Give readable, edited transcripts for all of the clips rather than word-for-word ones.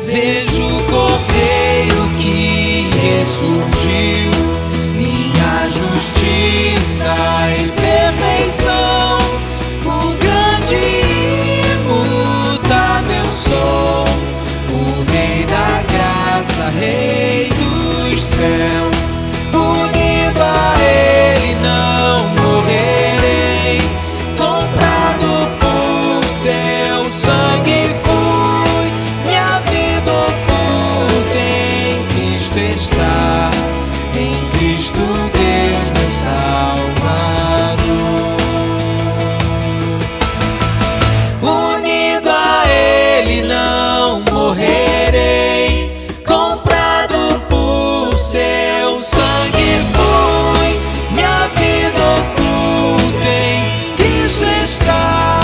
Vejo o Cordeiro que ressurgiu, minha justiça e perfeição, o grande e imutável sou, o Rei da graça, Rei dos céus. Unido a Ele não morrerei, comprado por seu sangue fui, minha vida oculta em Cristo está, em Cristo Deus meu Salvador. Unido a Ele não morrerei, comprado por seu sangue fui, minha vida oculta em Cristo está,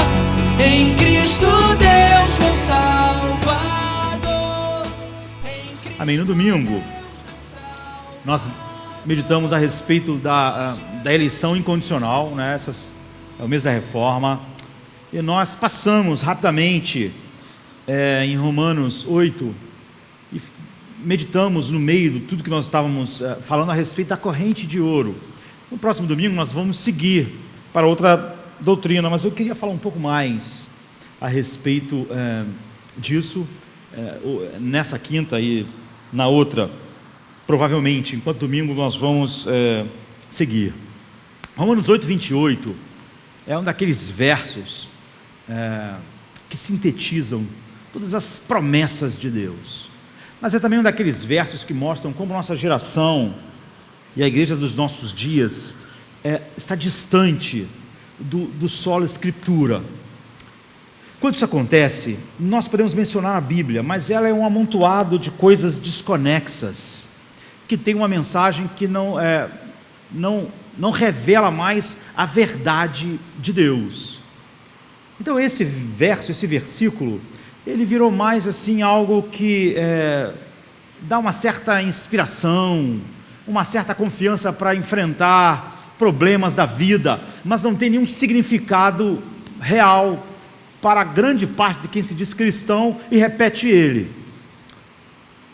em Cristo Deus meu Salvador. Amém. No domingo, nós meditamos a respeito da eleição incondicional, né? É o mês da reforma, e nós passamos rapidamente em Romanos 8 e meditamos no meio de tudo que nós estávamos falando a respeito da corrente de ouro. No próximo domingo nós vamos seguir para outra doutrina, mas eu queria falar um pouco mais a respeito disso nessa quinta e na outra, provavelmente, enquanto domingo nós vamos seguir. Romanos 8, 28 é um daqueles versos que sintetizam todas as promessas de Deus, mas é também um daqueles versos que mostram como nossa geração e a igreja dos nossos dias está distante do solo Escritura. Quando isso acontece, nós podemos mencionar a Bíblia, mas ela é um amontoado de coisas desconexas, que tem uma mensagem que não revela mais a verdade de Deus. Então esse versículo, ele virou mais assim algo que dá uma certa inspiração, uma certa confiança para enfrentar problemas da vida, mas não tem nenhum significado real para a grande parte de quem se diz cristão e repete ele.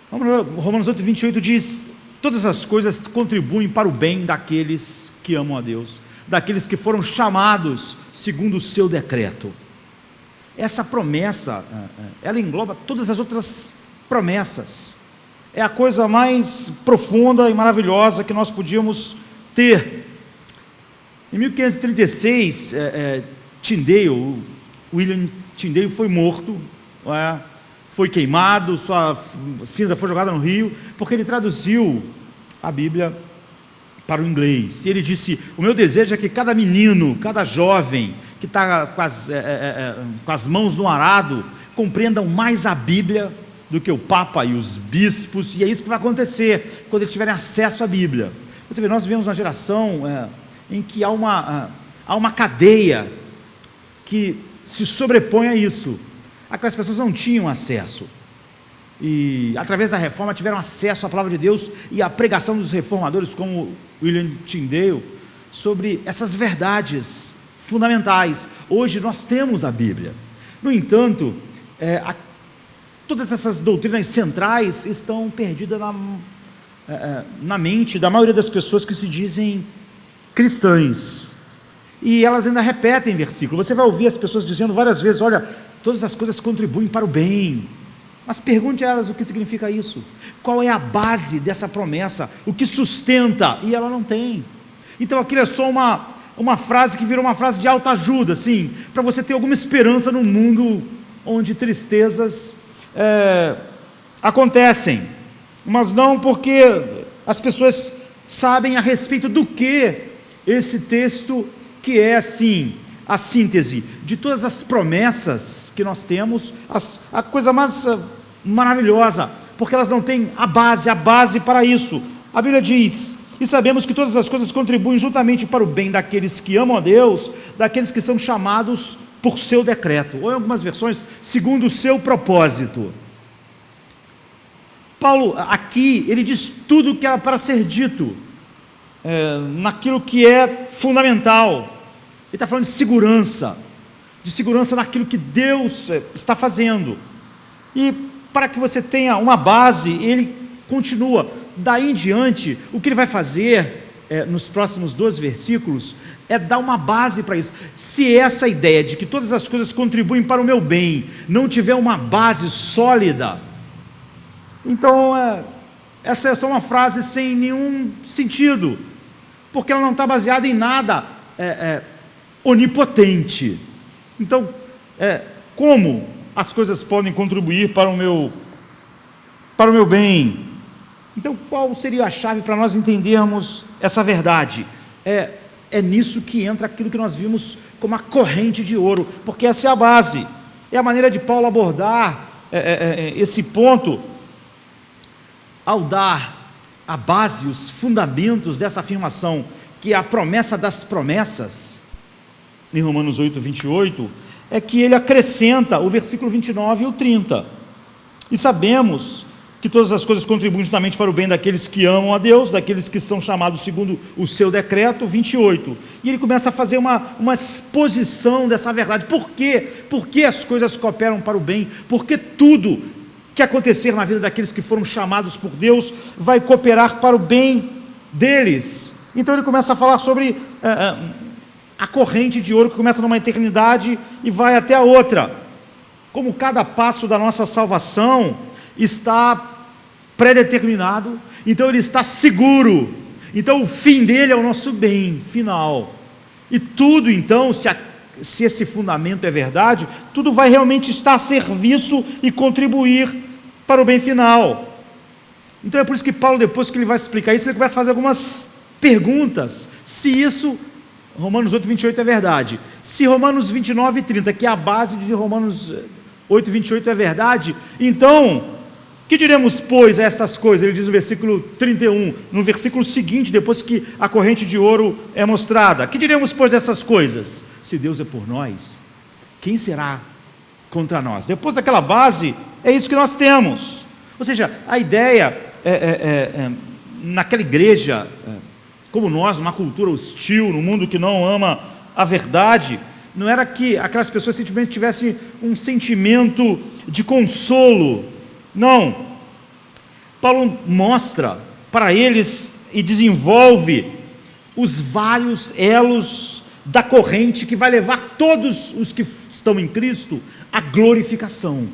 Romanos 8, 28 diz: todas as coisas contribuem para o bem daqueles que amam a Deus, daqueles que foram chamados segundo o seu decreto. Essa promessa, ela engloba todas as outras promessas. É a coisa mais profunda e maravilhosa que nós podíamos ter. Em 1536, William Tyndale foi morto, foi queimado, sua cinza foi jogada no rio, porque ele traduziu a Bíblia para o inglês. E ele disse: o meu desejo é que cada menino, cada jovem que está com as mãos no arado, compreendam mais a Bíblia do que o Papa e os bispos, e é isso que vai acontecer quando eles tiverem acesso à Bíblia. Você vê, nós vivemos uma geração em que há uma cadeia que se sobrepõe a isso. Aquelas pessoas não tinham acesso, e através da reforma tiveram acesso à palavra de Deus e à pregação dos reformadores como William Tyndale sobre essas verdades fundamentais. Hoje nós temos a Bíblia. No entanto, todas essas doutrinas centrais estão perdidas na mente da maioria das pessoas que se dizem cristãs, e elas ainda repetem versículo. Você vai ouvir as pessoas dizendo várias vezes: olha, todas as coisas contribuem para o bem. Mas pergunte a elas o que significa isso, qual é a base dessa promessa, o que sustenta, e ela não tem. Então aquilo é só uma frase que virou uma frase de autoajuda, assim, para você ter alguma esperança num mundo onde tristezas acontecem, mas não porque as pessoas sabem a respeito do que esse texto, que é assim a síntese de todas as promessas que nós temos, a coisa mais maravilhosa, porque elas não têm a base para isso. A Bíblia diz: e sabemos que todas as coisas contribuem juntamente para o bem daqueles que amam a Deus, daqueles que são chamados por seu decreto, ou em algumas versões, segundo o seu propósito. Paulo, aqui, ele diz tudo o que era para ser dito, naquilo que é fundamental. Ele está falando de segurança naquilo que Deus está fazendo. E para que você tenha uma base, ele continua. Daí em diante, o que ele vai fazer nos próximos 12 versículos é dar uma base para isso. Se essa ideia de que todas as coisas contribuem para o meu bem não tiver uma base sólida, então essa é só uma frase sem nenhum sentido, porque ela não está baseada em nada onipotente. Então, como as coisas podem contribuir para o meu bem? Então, qual seria a chave para nós entendermos essa verdade? É nisso que entra aquilo que nós vimos como a corrente de ouro, porque essa é a base, é a maneira de Paulo abordar esse ponto, ao dar a base, os fundamentos dessa afirmação, que é a promessa das promessas, em Romanos 8, 28, é que ele acrescenta o versículo 29 e o 30, e sabemos que todas as coisas contribuem justamente para o bem daqueles que amam a Deus, daqueles que são chamados segundo o seu decreto, 28, e ele começa a fazer uma exposição dessa verdade. Por quê? Porque as coisas cooperam para o bem, porque tudo que acontecer na vida daqueles que foram chamados por Deus vai cooperar para o bem deles. Então ele começa a falar sobre a corrente de ouro que começa numa eternidade e vai até a outra, como cada passo da nossa salvação está predeterminado, então ele está seguro, então o fim dele é o nosso bem final, e tudo então, se esse fundamento é verdade, tudo vai realmente estar a serviço e contribuir para o bem final. Então é por isso que Paulo, depois que ele vai explicar isso, ele começa a fazer algumas perguntas, se isso, Romanos 8, 28 é verdade, se Romanos 29 e 30, que é a base de Romanos 8, 28 é verdade, então, que diremos, pois, a estas coisas? Ele diz no versículo 31, no versículo seguinte, depois que a corrente de ouro é mostrada, que diremos, pois, dessas coisas? Se Deus é por nós, quem será contra nós? Depois daquela base, é isso que nós temos. Ou seja, a ideia naquela igreja, como nós, uma cultura hostil, num mundo que não ama a verdade, não era que aquelas pessoas simplesmente tivessem um sentimento de consolo. Não. Paulo mostra para eles e desenvolve os vários elos da corrente que vai levar todos os que estão em Cristo à glorificação.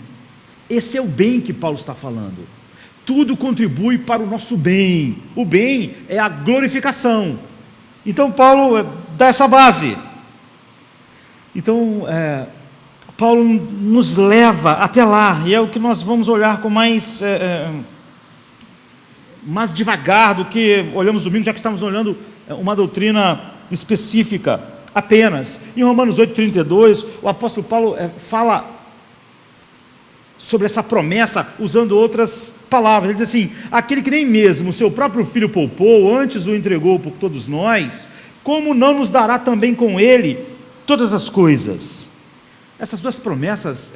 Esse é o bem que Paulo está falando. Tudo contribui para o nosso bem. O bem é a glorificação. Então Paulo dá essa base. Então Paulo nos leva até lá, e é o que nós vamos olhar com mais devagar do que olhamos domingo, já que estamos olhando uma doutrina específica apenas. Em Romanos 8,32, o apóstolo Paulo fala sobre essa promessa usando outras palavras. Ele diz assim: aquele que nem mesmo o seu próprio filho poupou, antes o entregou por todos nós, como não nos dará também com ele todas as coisas? Essas duas promessas,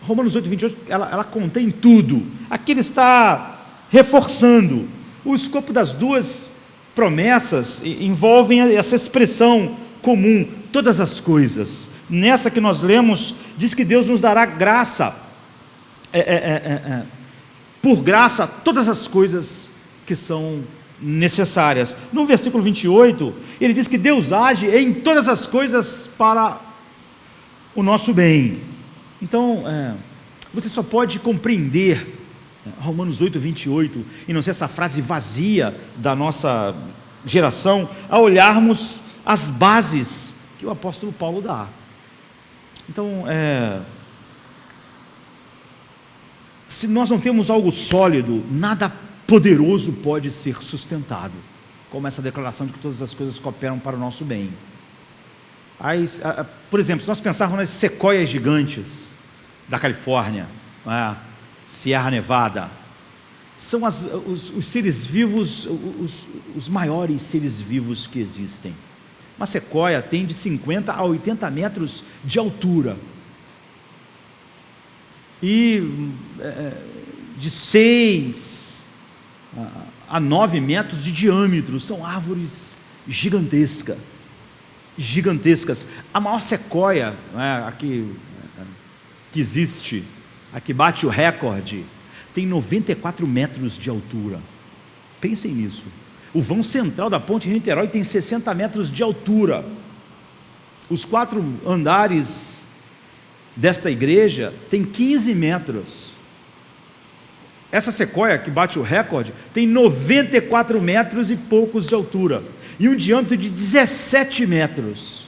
Romanos 8, 28, ela contém tudo. Aqui ele está reforçando. O escopo das duas promessas envolvem essa expressão comum, todas as coisas. Nessa que nós lemos, diz que Deus nos dará graça, por graça, todas as coisas que são necessárias. No versículo 28, ele diz que Deus age em todas as coisas para o nosso bem. Então, você só pode compreender Romanos 8, 28, e não ser essa frase vazia da nossa geração, ao olharmos as bases que o apóstolo Paulo dá. Então, se nós não temos algo sólido, nada poderoso pode ser sustentado, como essa declaração de que todas as coisas cooperam para o nosso bem. Por exemplo, se nós pensarmos nas sequoias gigantes da Califórnia, Sierra Nevada, são os seres vivos, os maiores seres vivos que existem. Uma sequoia tem de 50 a 80 metros de altura e de 6 a 9 metros de diâmetro. São árvores gigantescas. A maior sequoia que existe a que bate o recorde, tem 94 metros de altura. Pensem nisso. O vão central da ponte de Niterói tem 60 metros de altura. Os 4 andares desta igreja tem 15 metros. Essa sequoia que bate o recorde tem 94 metros e poucos de altura e um diâmetro de 17 metros.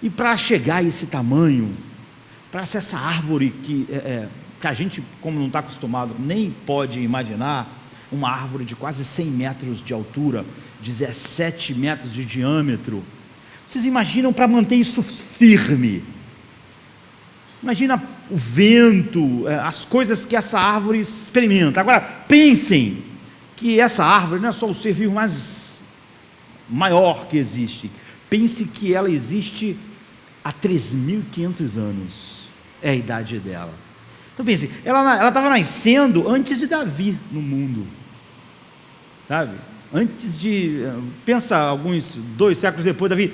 E para chegar a esse tamanho, para ser essa árvore que a gente, como não está acostumado, nem pode imaginar, uma árvore de quase 100 metros de altura, 17 metros de diâmetro. Vocês imaginam para manter isso firme? Imagina o vento, as coisas que essa árvore experimenta. Agora, pensem que essa árvore não é só o ser vivo mais maior que existe. Pense que ela existe há 3.500 anos. É a idade dela. Então pense, ela estava nascendo antes de Davi no mundo. Sabe? Antes de... Pensa alguns 2 séculos depois, Davi...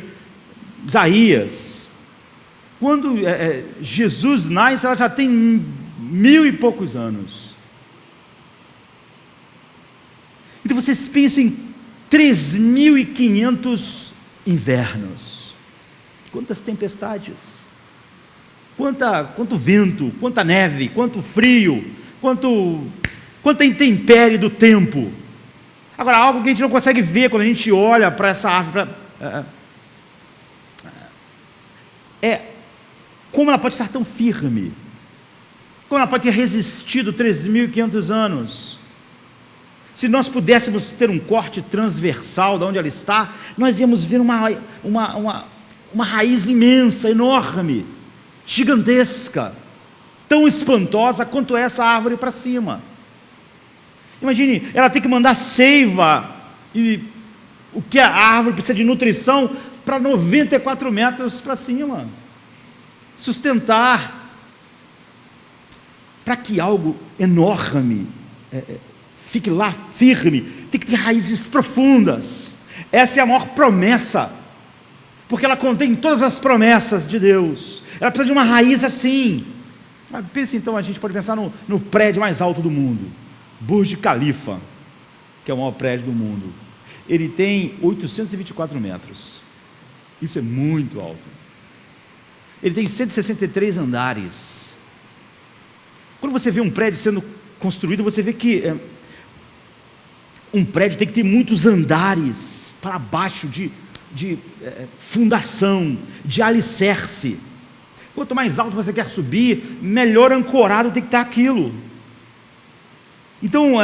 Isaías. Quando Jesus nasce, ela já tem 1000 e poucos anos. Então vocês pensem 3.500 invernos. Quantas tempestades, quanto vento, quanta neve, quanto frio, quanta intempérie do tempo. Agora, algo que a gente não consegue ver quando a gente olha para essa árvore, como ela pode estar tão firme, como ela pode ter resistido 3.500 anos. Se nós pudéssemos ter um corte transversal de onde ela está, nós íamos ver uma raiz imensa, enorme, gigantesca, tão espantosa quanto essa árvore para cima. Imagine, ela tem que mandar seiva, e o que a árvore precisa de nutrição para 94 metros para cima, sustentar, para que algo enorme fique lá firme, tem que ter raízes profundas. Essa é a maior promessa, porque ela contém todas as promessas de Deus. Ela precisa de uma raiz assim. Mas pense então, a gente pode pensar no prédio mais alto do mundo, Burj Khalifa, que é o maior prédio do mundo. Ele tem 824 metros. Isso é muito alto. Ele tem 163 andares. Quando você vê um prédio sendo construído, você vê que um prédio tem que ter muitos andares para baixo de fundação, de alicerce. Quanto mais alto você quer subir, melhor ancorado tem que estar aquilo. Então,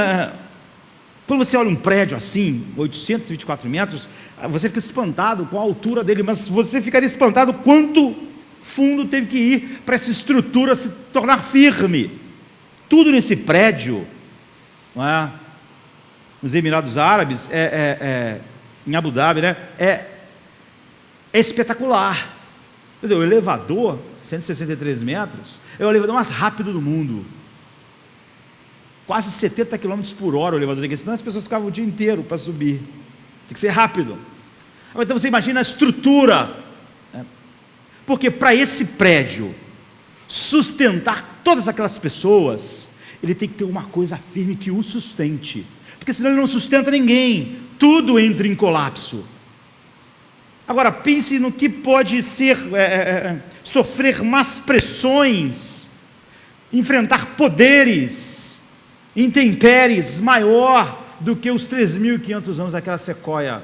quando você olha um prédio assim, 824 metros, você fica espantado com a altura dele, mas você ficaria espantado quanto fundo teve que ir para essa estrutura se tornar firme. Tudo nesse prédio, não é? Nos Emirados Árabes, em Abu Dhabi, né? É espetacular. Quer dizer, o elevador, 163 metros, é o elevador mais rápido do mundo. Quase 70 km por hora o elevador tem que ser, senão as pessoas ficavam o dia inteiro para subir. Tem que ser rápido. Então você imagina a estrutura, porque para esse prédio sustentar todas aquelas pessoas, ele tem que ter uma coisa firme que o sustente, porque senão ele não sustenta ninguém, tudo entra em colapso. Agora pense no que pode ser, sofrer más pressões, enfrentar poderes, intempéries maior do que os 3.500 anos daquela sequoia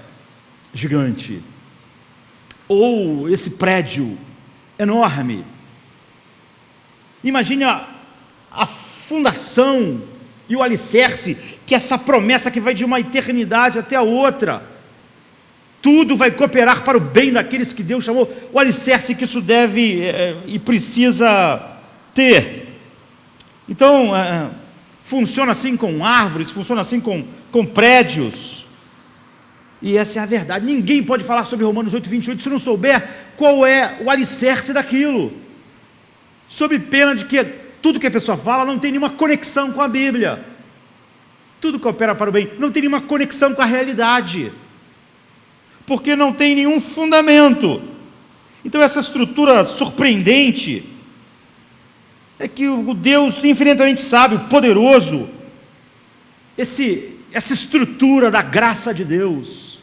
gigante, ou esse prédio enorme. Imagine a fundação e o alicerce, que é essa promessa que vai de uma eternidade até a outra. Tudo vai cooperar para o bem daqueles que Deus chamou. O alicerce que isso deve e precisa ter. Então, funciona assim com árvores, funciona assim com prédios. E essa é a verdade. Ninguém pode falar sobre Romanos 8:28 se não souber qual é o alicerce daquilo. Sob pena de que tudo que a pessoa fala não tem nenhuma conexão com a Bíblia. Tudo coopera para o bem, não tem nenhuma conexão com a realidade, porque não tem nenhum fundamento. Então essa estrutura surpreendente é que o Deus infinitamente sábio, poderoso, essa estrutura da graça de Deus,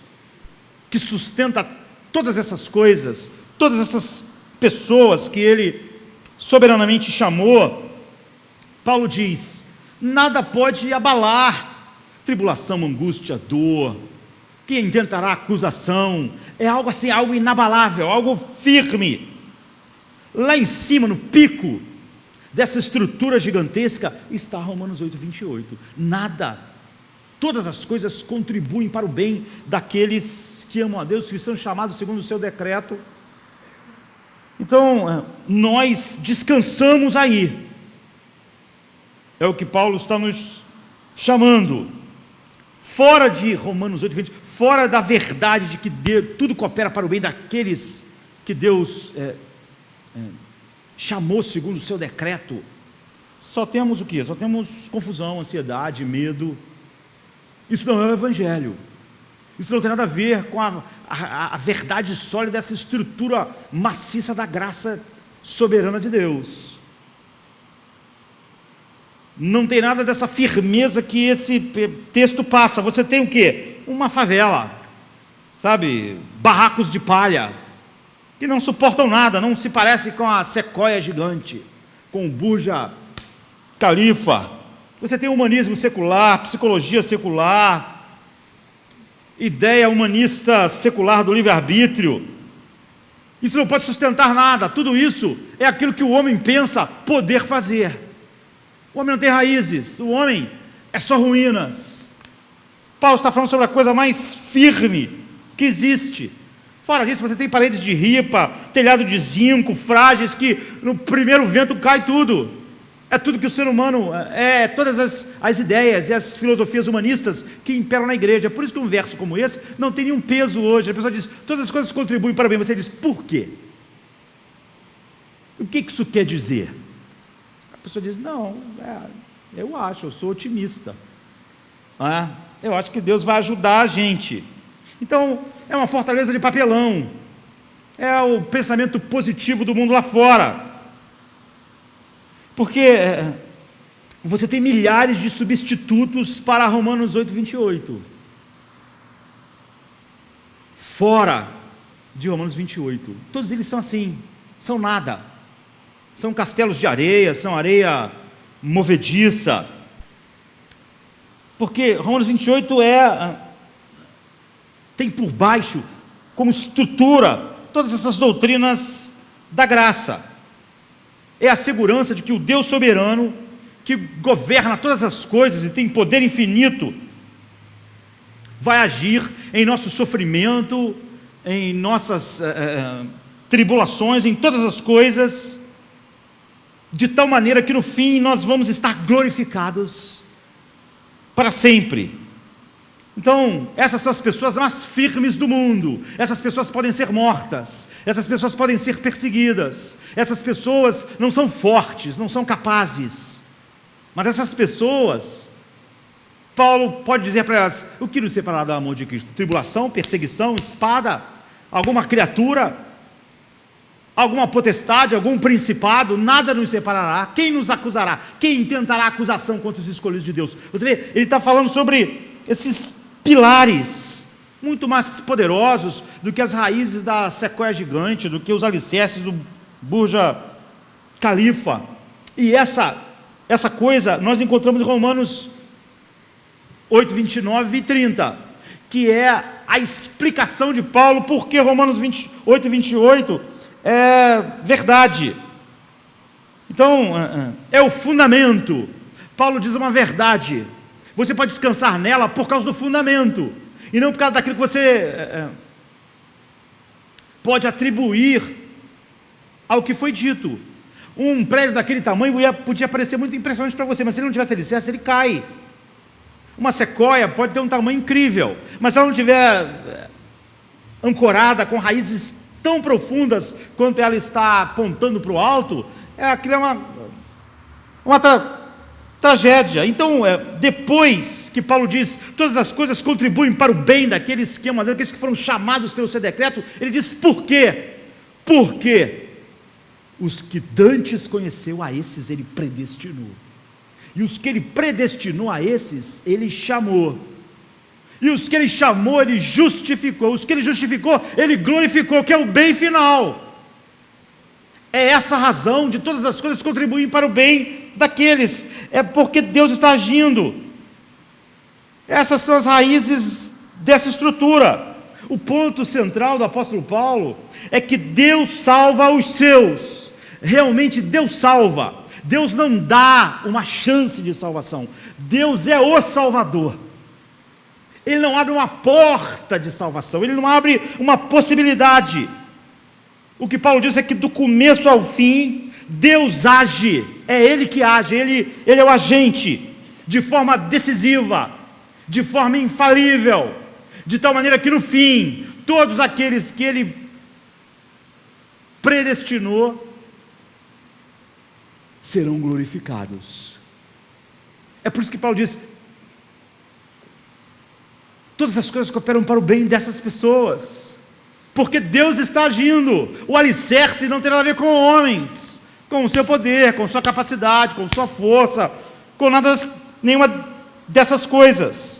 que sustenta todas essas coisas, todas essas pessoas que Ele soberanamente chamou, Paulo diz, nada pode abalar, tribulação, angústia, dor, que intentará acusação, é algo assim, algo inabalável, algo firme, lá em cima, no pico dessa estrutura gigantesca, está Romanos 8:28, nada, todas as coisas contribuem para o bem daqueles que amam a Deus, que são chamados segundo o seu decreto. Então, nós descansamos aí, é o que Paulo está nos chamando, fora de Romanos 8:20, fora da verdade de que tudo coopera para o bem daqueles que Deus chamou segundo o seu decreto, só temos o quê? Só temos confusão, ansiedade, medo. Isso não é o Evangelho, isso não tem nada a ver com a verdade sólida dessa estrutura maciça da graça soberana de Deus. Não tem nada dessa firmeza que esse texto passa. Você tem o quê? Uma favela, sabe? Barracos de palha, que não suportam nada, não se parece com a sequoia gigante, com o Burj Khalifa. Você tem humanismo secular, psicologia secular, ideia humanista secular do livre-arbítrio. Isso não pode sustentar nada. Tudo isso é aquilo que o homem pensa poder fazer. O homem não tem raízes, o homem é só ruínas. Paulo está falando sobre a coisa mais firme que existe. Fora disso, você tem paredes de ripa, telhado de zinco, frágeis, que no primeiro vento cai tudo. É tudo que o ser humano, todas as ideias e as filosofias humanistas que imperam na igreja. É por isso que um verso como esse não tem nenhum peso hoje. A pessoa diz, todas as coisas contribuem para o bem. Você diz, por quê? O que isso quer dizer? A pessoa diz, não, eu acho, eu sou otimista. Eu acho que Deus vai ajudar a gente. Então, é uma fortaleza de papelão. É o pensamento positivo do mundo lá fora. Porque você tem milhares de substitutos para Romanos 8:28. Fora de Romanos 28. Todos eles são assim, são nada. São castelos de areia, são areia movediça. Porque Romanos 28 tem por baixo, como estrutura, todas essas doutrinas da graça. É a segurança de que o Deus soberano, que governa todas as coisas e tem poder infinito, vai agir em nosso sofrimento, em nossas tribulações, em todas as coisas, de tal maneira que no fim nós vamos estar glorificados para sempre. Então, essas são as pessoas mais firmes do mundo. Essas pessoas podem ser mortas, essas pessoas podem ser perseguidas, essas pessoas não são fortes, não são capazes, mas essas pessoas, Paulo pode dizer para elas, o que nos separará do amor de Cristo? Tribulação, perseguição, espada, alguma criatura, alguma potestade, algum principado? Nada nos separará. Quem nos acusará? Quem intentará acusação contra os escolhidos de Deus? Você vê, ele está falando sobre esses pilares, muito mais poderosos do que as raízes da sequoia gigante, do que os alicerces do Burj Khalifa. E essa coisa nós encontramos em Romanos 8:29 e 30, que é a explicação de Paulo porque Romanos 8:28 é verdade. Então, é o fundamento. Paulo diz uma verdade. Você pode descansar nela por causa do fundamento, e não por causa daquilo que você pode atribuir ao que foi dito. Um prédio daquele tamanho podia parecer muito impressionante para você, mas se ele não tivesse alicerce, ele cai. Uma sequoia pode ter um tamanho incrível, mas se ela não estiver ancorada com raízes tão profundas quanto ela está apontando para o alto, aquilo é uma tragédia. Então, depois que Paulo diz, todas as coisas contribuem para o bem daqueles que amam a Deus, daqueles que foram chamados pelo seu decreto, ele diz, por quê? Por quê? Os que dantes conheceu, a esses ele predestinou. E os que ele predestinou, a esses ele chamou. E os que ele chamou, ele justificou. Os que ele justificou, ele glorificou, que é o bem final. É essa a razão de todas as coisas contribuírem para o bem daqueles. É porque Deus está agindo. Essas são as raízes dessa estrutura. O ponto central do apóstolo Paulo é que Deus salva os seus. Realmente Deus salva. Deus não dá uma chance de salvação. Deus é o Salvador. Ele não abre uma porta de salvação. Ele não abre uma possibilidade. O que Paulo diz é que do começo ao fim, Deus age. É Ele que age. Ele é o agente. De forma decisiva. De forma infalível. De tal maneira que no fim, todos aqueles que Ele predestinou serão glorificados. É por isso que Paulo diz: todas as coisas cooperam para o bem dessas pessoas, porque Deus está agindo. O alicerce não tem nada a ver com homens, com o seu poder, com sua capacidade, com sua força, com nenhuma dessas coisas.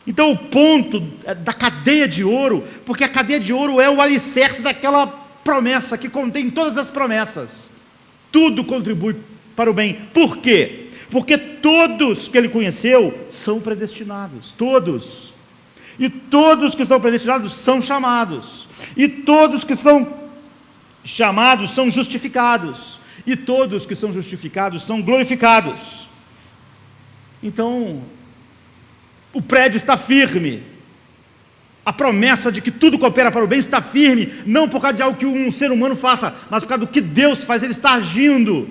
Então o ponto da cadeia de ouro, porque a cadeia de ouro é o alicerce daquela promessa que contém todas as promessas. Tudo contribui para o bem. Por quê? Porque todos que ele conheceu são predestinados. Todos. E todos que são predestinados são chamados. E todos que são chamados são justificados. E todos que são justificados são glorificados. Então, o prédio está firme. A promessa de que tudo coopera para o bem está firme, não por causa de algo que um ser humano faça, mas por causa do que Deus faz. Ele está agindo.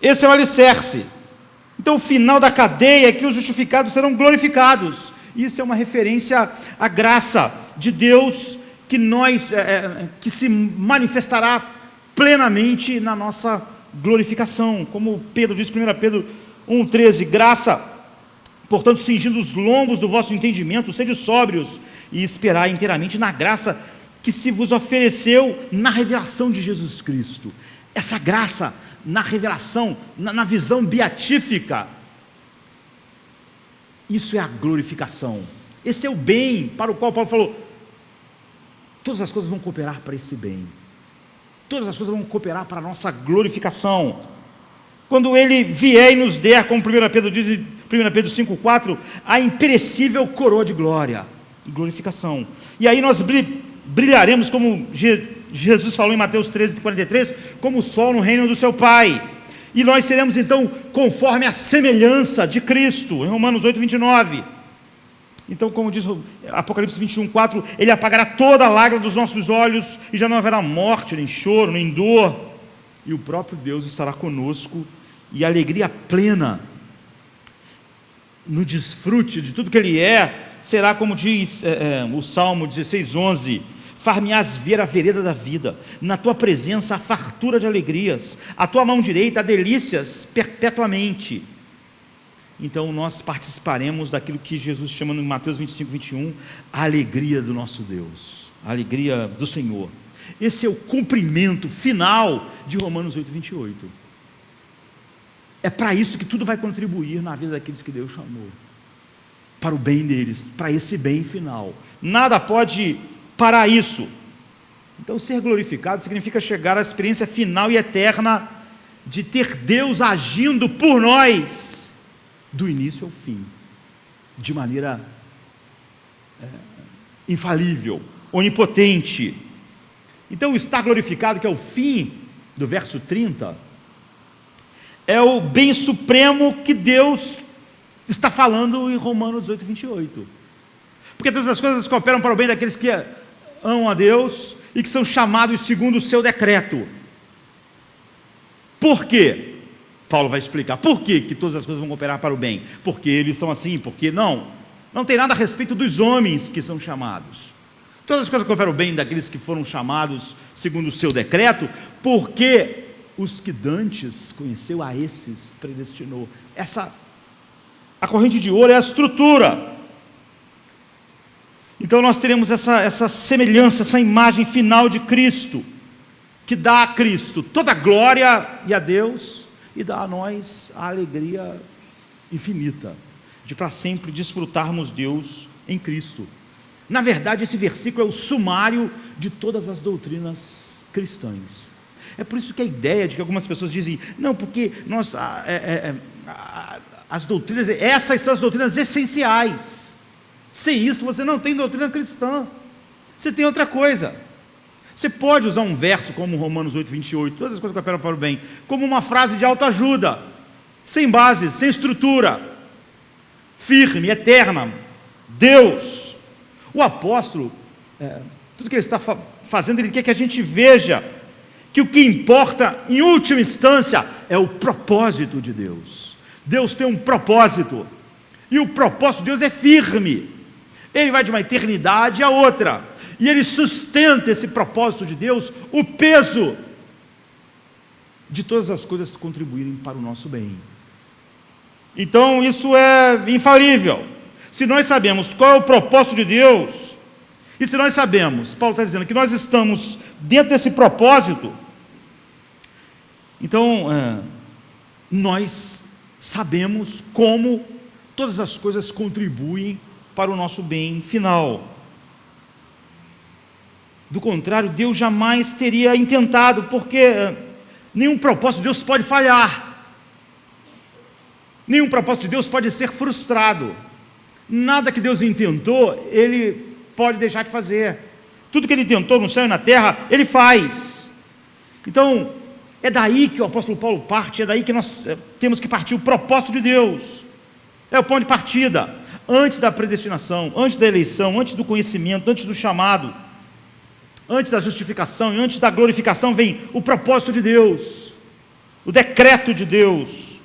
Esse é o alicerce. Então o final da cadeia é que os justificados serão glorificados. Isso é uma referência à graça de Deus que se manifestará plenamente na nossa glorificação, como Pedro diz, 1 Pedro 1,13, graça, portanto, cingindo os lombos do vosso entendimento, sede sóbrios e esperai inteiramente na graça que se vos ofereceu na revelação de Jesus Cristo. Essa graça na revelação, na visão beatífica, isso é a glorificação. Esse é o bem para o qual Paulo falou: todas as coisas vão cooperar para esse bem. Todas as coisas vão cooperar para a nossa glorificação. Quando ele vier e nos der, como 1 Pedro diz em 1 Pedro 5,4, a imperecível coroa de glória e glorificação. E aí nós brilharemos, como Jesus falou em Mateus 13,43, como o sol no reino do seu Pai. E nós seremos então conforme a semelhança de Cristo, em Romanos 8,29. Então, como diz Apocalipse 21,4, Ele apagará toda a lágrima dos nossos olhos, e já não haverá morte, nem choro, nem dor. E o próprio Deus estará conosco, e a alegria plena no desfrute de tudo que Ele será como diz o Salmo 16,11, far-me-ás ver a vereda da vida, na tua presença a fartura de alegrias, a tua mão direita a delícias perpetuamente. Então nós participaremos daquilo que Jesus chama em Mateus 25,21, a alegria do nosso Deus, a alegria do Senhor. Esse é o cumprimento final de Romanos 8,28. É para isso que tudo vai contribuir na vida daqueles que Deus chamou, para o bem deles, para esse bem final. Nada pode parar isso. Então ser glorificado significa chegar à experiência final e eterna de ter Deus agindo por nós, do início ao fim, de maneira infalível, onipotente. Então o estar glorificado, que é o fim do verso 30, é o bem supremo que Deus está falando em Romanos 8,28. Porque todas as coisas cooperam para o bem daqueles que amam a Deus e que são chamados segundo o seu decreto. Por quê? Paulo vai explicar por que todas as coisas vão cooperar para o bem. Porque eles são assim, porque não tem nada a respeito dos homens que são chamados. Todas as coisas cooperam para o bem daqueles que foram chamados segundo o seu decreto, porque os que dantes conheceu, a esses predestinou. A corrente de ouro é a estrutura. Então nós teremos essa semelhança, essa imagem final de Cristo, que dá a Cristo toda a glória e a Deus, e dá a nós a alegria infinita de para sempre desfrutarmos Deus em Cristo. Na verdade, esse versículo é o sumário de todas as doutrinas cristãs. É por isso que a ideia de que algumas pessoas dizem, não, porque nós, as doutrinas, essas são as doutrinas essenciais. Sem isso você não tem doutrina cristã, você tem outra coisa. Você pode usar um verso como Romanos 8, 28, todas as coisas que operam para o bem, como uma frase de autoajuda, sem base, sem estrutura, firme, eterna. Deus, o apóstolo, tudo que ele está fazendo, ele quer que a gente veja que o que importa, em última instância, é o propósito de Deus. Deus tem um propósito, e o propósito de Deus é firme, ele vai de uma eternidade a outra, e ele sustenta esse propósito de Deus, o peso de todas as coisas contribuírem para o nosso bem. Então isso é infalível. Se nós sabemos qual é o propósito de Deus, e se nós sabemos, Paulo está dizendo que nós estamos dentro desse propósito, então nós sabemos como todas as coisas contribuem para o nosso bem final. Do contrário, Deus jamais teria intentado, porque nenhum propósito de Deus pode falhar, nenhum propósito de Deus pode ser frustrado. Nada que Deus intentou, Ele pode deixar de fazer. Tudo que Ele tentou no céu e na terra, Ele faz. Então, é daí que o apóstolo Paulo parte, é daí que nós temos que partir. O propósito de Deus é o ponto de partida, antes da predestinação, antes da eleição, antes do conhecimento, antes do chamado, antes da justificação e antes da glorificação, vem o propósito de Deus, o decreto de Deus.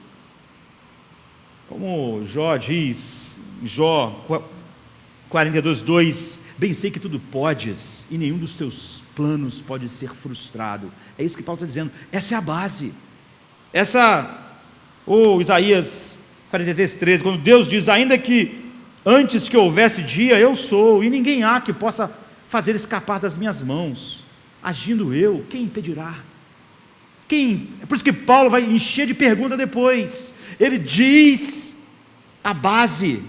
Como Jó diz, Jó 42:2, bem sei que tudo podes, e nenhum dos teus planos pode ser frustrado. É isso que Paulo está dizendo, essa é a base. Isaías 43:13, quando Deus diz, ainda que antes que houvesse dia, eu sou, e ninguém há que possa fazer escapar das minhas mãos, agindo eu, quem impedirá? É por isso que Paulo vai encher de pergunta depois. Ele diz a base,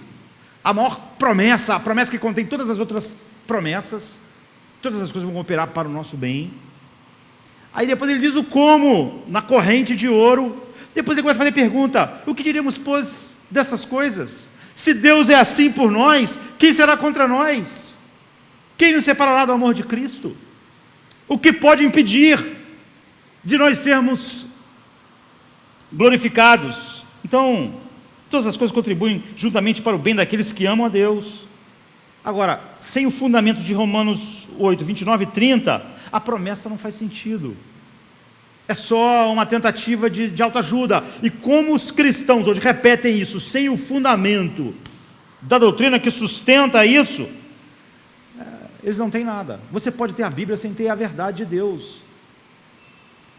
a maior promessa, a promessa que contém todas as outras promessas, todas as coisas vão cooperar para o nosso bem. Aí depois ele diz o como, na corrente de ouro. Depois ele começa a fazer pergunta, o que diremos, pois, dessas coisas? Se Deus é assim por nós, quem será contra nós? Quem nos separará do amor de Cristo? O que pode impedir de nós sermos glorificados? Então, todas as coisas contribuem juntamente para o bem daqueles que amam a Deus. Agora, sem o fundamento de Romanos 8, 29 e 30, a promessa não faz sentido. É só uma tentativa de autoajuda. E como os cristãos hoje repetem isso, sem o fundamento da doutrina que sustenta isso, eles não têm nada. Você pode ter a Bíblia sem ter a verdade de Deus,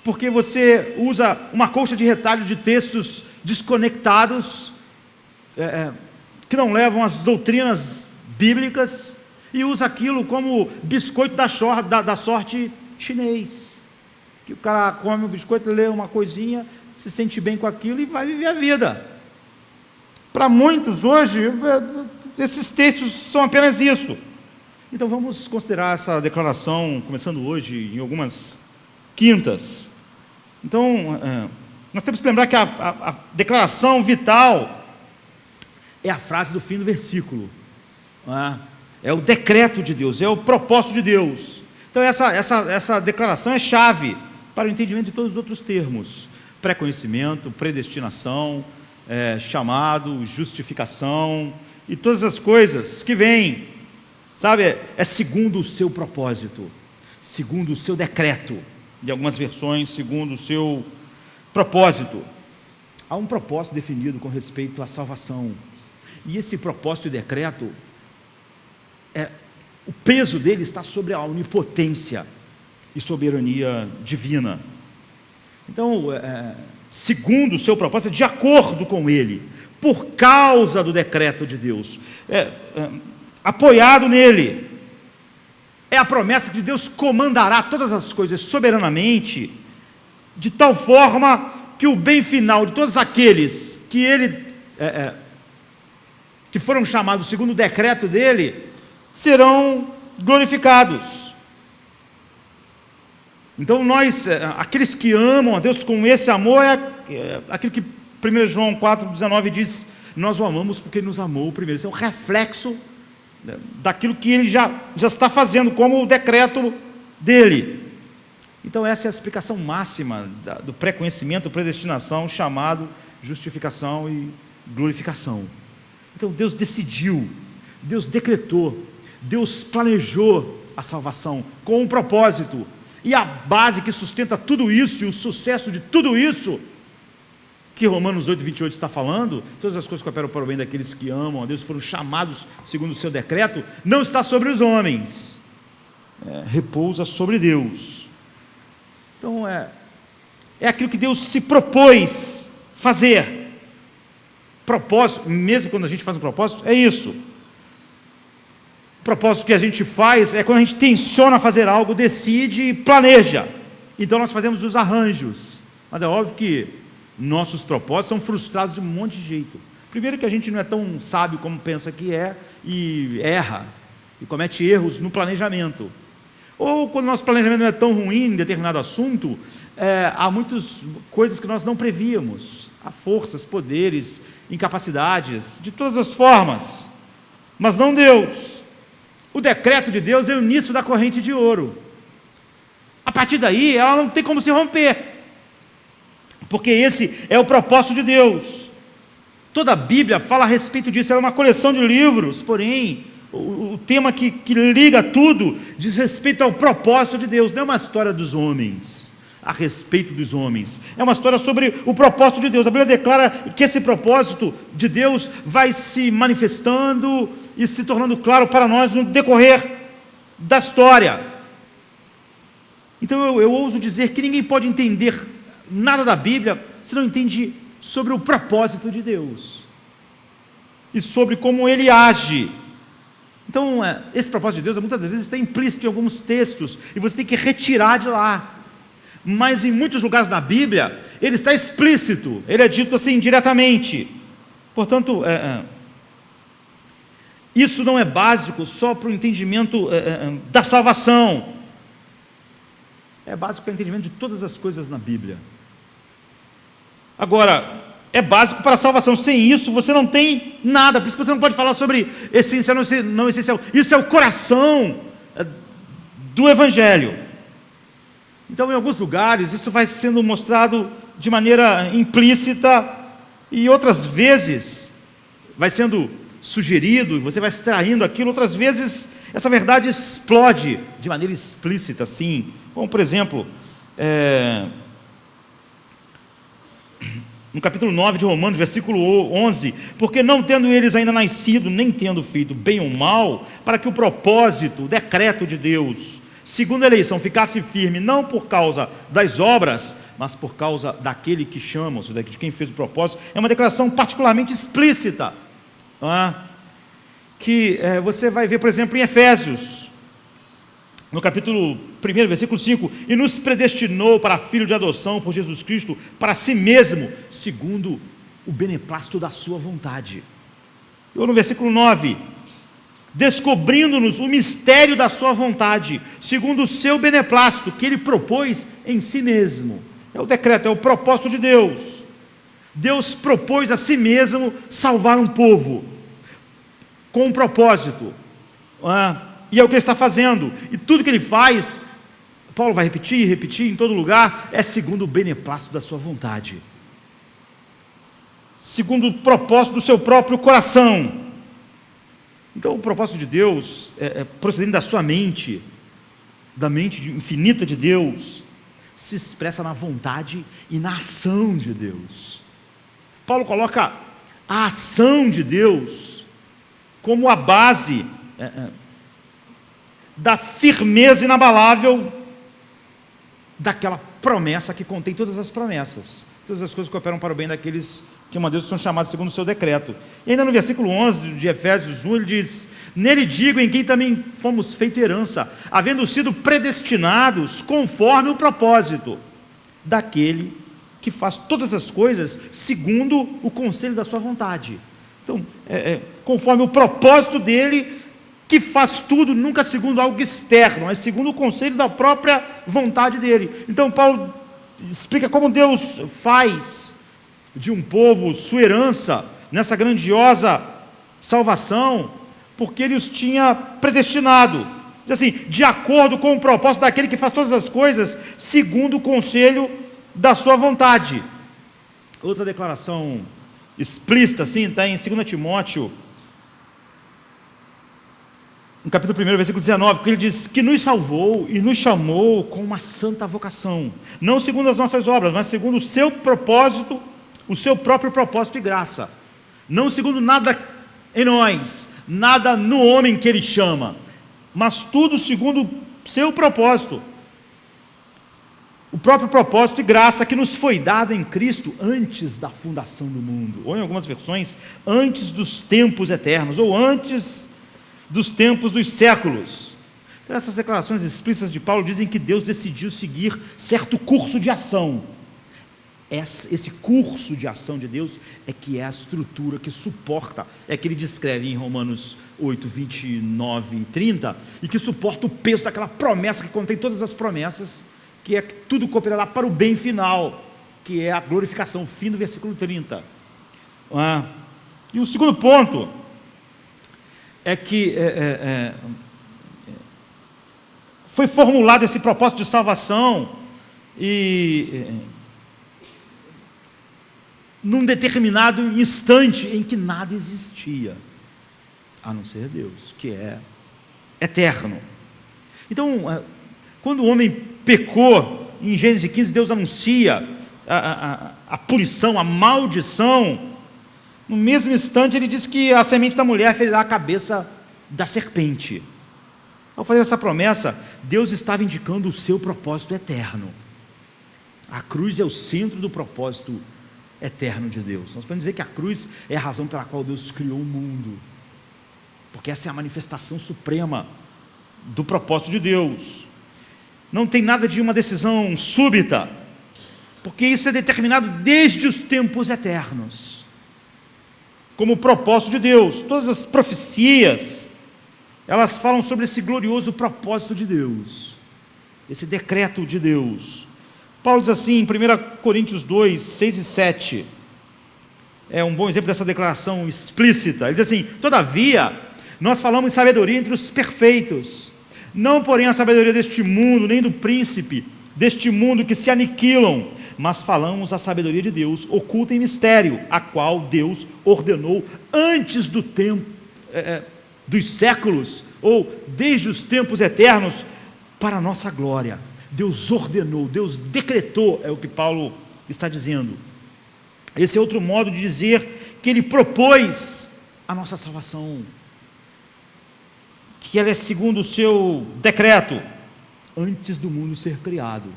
porque você usa uma colcha de retalho de textos desconectados, que não levam às doutrinas bíblicas, e usa aquilo como biscoito da sorte chinês, que o cara come o biscoito, lê uma coisinha, se sente bem com aquilo e vai viver a vida. Para muitos hoje, esses textos são apenas isso. Então vamos considerar essa declaração, começando hoje, em algumas quintas. Então, nós temos que lembrar que a declaração vital é a frase do fim do versículo. É o decreto de Deus, é o propósito de Deus. Então essa declaração é chave para o entendimento de todos os outros termos: pré-conhecimento, predestinação, chamado, justificação, e todas as coisas que vêm. Sabe, é segundo o seu propósito, segundo o seu decreto, de algumas versões, segundo o seu propósito. Há um propósito definido com respeito à salvação, e esse propósito e decreto, o peso dele está sobre a onipotência e soberania divina. Então, segundo o seu propósito, de acordo com ele, por causa do decreto de Deus, apoiado nele. é a promessa de Deus comandará todas as coisas soberanamente, de tal forma que o bem final de todos aqueles que que foram chamados segundo o decreto dele, serão glorificados. Então aqueles que amam a Deus com esse amor, é aquilo que 1 João 4,19 diz: nós o amamos porque ele nos amou primeiro. Isso é um reflexo daquilo que ele já está fazendo, como o decreto dele. Então essa é a explicação máxima do pré-conhecimento, predestinação, chamado, justificação e glorificação. Então Deus decidiu, Deus decretou, Deus planejou a salvação com um propósito, e a base que sustenta tudo isso, e o sucesso de tudo isso, que Romanos 8,28 está falando, todas as coisas cooperam para o bem daqueles que amam a Deus, foram chamados segundo o seu decreto, não está sobre os homens, repousa sobre Deus. Então é aquilo que Deus se propôs fazer. Propósito, mesmo quando a gente faz um propósito, é isso. O propósito que a gente faz é quando a gente tenciona fazer algo, decide e planeja. Então nós fazemos os arranjos, mas é óbvio que nossos propósitos são frustrados de um monte de jeito. Primeiro que a gente não é tão sábio como pensa que é, e erra, e comete erros no planejamento. Ou quando o nosso planejamento não é tão ruim em determinado assunto, há muitas coisas que nós não prevíamos. Há forças, poderes, incapacidades, de todas as formas. Mas não Deus. O decreto de Deus é o início da corrente de ouro. A partir daí, ela não tem como se romper. Porque esse é o propósito de Deus. Toda a Bíblia fala a respeito disso, é uma coleção de livros, porém, o tema que liga tudo diz respeito ao propósito de Deus, não é uma história dos homens, a respeito dos homens, é uma história sobre o propósito de Deus. A Bíblia declara que esse propósito de Deus vai se manifestando e se tornando claro para nós no decorrer da história. Então eu ouso dizer que ninguém pode entender nada da Bíblia se não entende sobre o propósito de Deus e sobre como Ele age. Então esse propósito de Deus muitas vezes está implícito em alguns textos e você tem que retirar de lá, mas em muitos lugares da Bíblia ele está explícito, ele é dito assim diretamente. Portanto, isso não é básico só para o entendimento da salvação, é básico para o entendimento de todas as coisas na Bíblia. Agora, é básico para a salvação. Sem isso você não tem nada. Por isso que você não pode falar sobre essencial, não essencial. Isso é o coração do Evangelho. Então, em alguns lugares, isso vai sendo mostrado de maneira implícita, e outras vezes vai sendo sugerido, e você vai extraindo aquilo. Outras vezes essa verdade explode de maneira explícita, sim. Como, por exemplo, no capítulo 9 de Romanos, versículo 11: porque não tendo eles ainda nascido, nem tendo feito bem ou mal, para que o propósito, o decreto de Deus, segundo a eleição, ficasse firme, não por causa das obras, mas por causa daquele que chama, ou seja, de quem fez o propósito. É uma declaração particularmente explícita, que você vai ver, por exemplo, em Efésios, no capítulo 1, versículo 5: e nos predestinou para filho de adoção por Jesus Cristo, para si mesmo, segundo o beneplácito da sua vontade. Ou no versículo 9: descobrindo-nos o mistério da sua vontade, segundo o seu beneplácito, que ele propôs em si mesmo. É o decreto, é o propósito de Deus. Deus propôs a si mesmo salvar um povo, com um propósito, e é o que ele está fazendo, e tudo que ele faz, Paulo vai repetir e repetir em todo lugar, é segundo o beneplácito da sua vontade, segundo o propósito do seu próprio coração. Então o propósito de Deus, procedendo da sua mente, da mente infinita de Deus, se expressa na vontade e na ação de Deus. Paulo coloca a ação de Deus como a base da firmeza inabalável daquela promessa que contém todas as promessas, todas as coisas que operam para o bem daqueles que amam a Deus, são chamados segundo o seu decreto. E ainda no versículo 11 de Efésios 1, ele diz: Nele digo, em quem também fomos feito herança, havendo sido predestinados conforme o propósito daquele que faz todas as coisas segundo o conselho da sua vontade. Então, conforme o propósito dele, que faz tudo, nunca segundo algo externo, mas segundo o conselho da própria vontade dele. Então, Paulo explica como Deus faz de um povo sua herança, nessa grandiosa salvação, porque ele os tinha predestinado. Diz assim, de acordo com o propósito daquele que faz todas as coisas, segundo o conselho da sua vontade. Outra declaração explícita, assim, está em 2 Timóteo, no capítulo 1, versículo 19, que ele diz que nos salvou e nos chamou com uma santa vocação, não segundo as nossas obras, mas segundo o seu propósito, o seu próprio propósito e graça, não segundo nada em nós, nada no homem que ele chama, mas tudo segundo o seu propósito, o próprio propósito e graça que nos foi dada em Cristo antes da fundação do mundo, ou em algumas versões, antes dos tempos eternos, ou antes dos tempos dos séculos. Então, essas declarações explícitas de Paulo dizem que Deus decidiu seguir certo curso de ação. Esse curso de ação de Deus é que é a estrutura que suporta, é que ele descreve em Romanos 8, 29 e 30, e que suporta o peso daquela promessa que contém todas as promessas, que é que tudo cooperará para o bem final, que é a glorificação, fim do versículo 30. E o segundo ponto é que foi formulado esse propósito de salvação num determinado instante em que nada existia, a não ser Deus, que é eterno. Então, quando o homem pecou, em Gênesis 15, Deus anuncia a punição, a maldição. No mesmo instante, ele diz que a semente da mulher ferirá a cabeça da serpente. Ao fazer essa promessa, Deus estava indicando o seu propósito eterno. A cruz é o centro do propósito eterno de Deus. Nós podemos dizer que a cruz é a razão pela qual Deus criou o mundo, porque essa é a manifestação suprema do propósito de Deus. Não tem nada de uma decisão súbita, porque isso é determinado desde os tempos eternos, como propósito de Deus. Todas as profecias, elas falam sobre esse glorioso propósito de Deus, esse decreto de Deus. Paulo diz assim em 1 Coríntios 2, 6 e 7, é um bom exemplo dessa declaração explícita. Ele diz assim: todavia, nós falamos sabedoria entre os perfeitos, não porém a sabedoria deste mundo, nem do príncipe deste mundo que se aniquilam, mas falamos a sabedoria de Deus, oculta em mistério, a qual Deus ordenou antes do tempo, dos séculos, ou desde os tempos eternos, para a nossa glória. Deus ordenou, Deus decretou, é o que Paulo está dizendo. Esse é outro modo de dizer que ele propôs a nossa salvação, que ela é segundo o seu decreto, antes do mundo ser criado,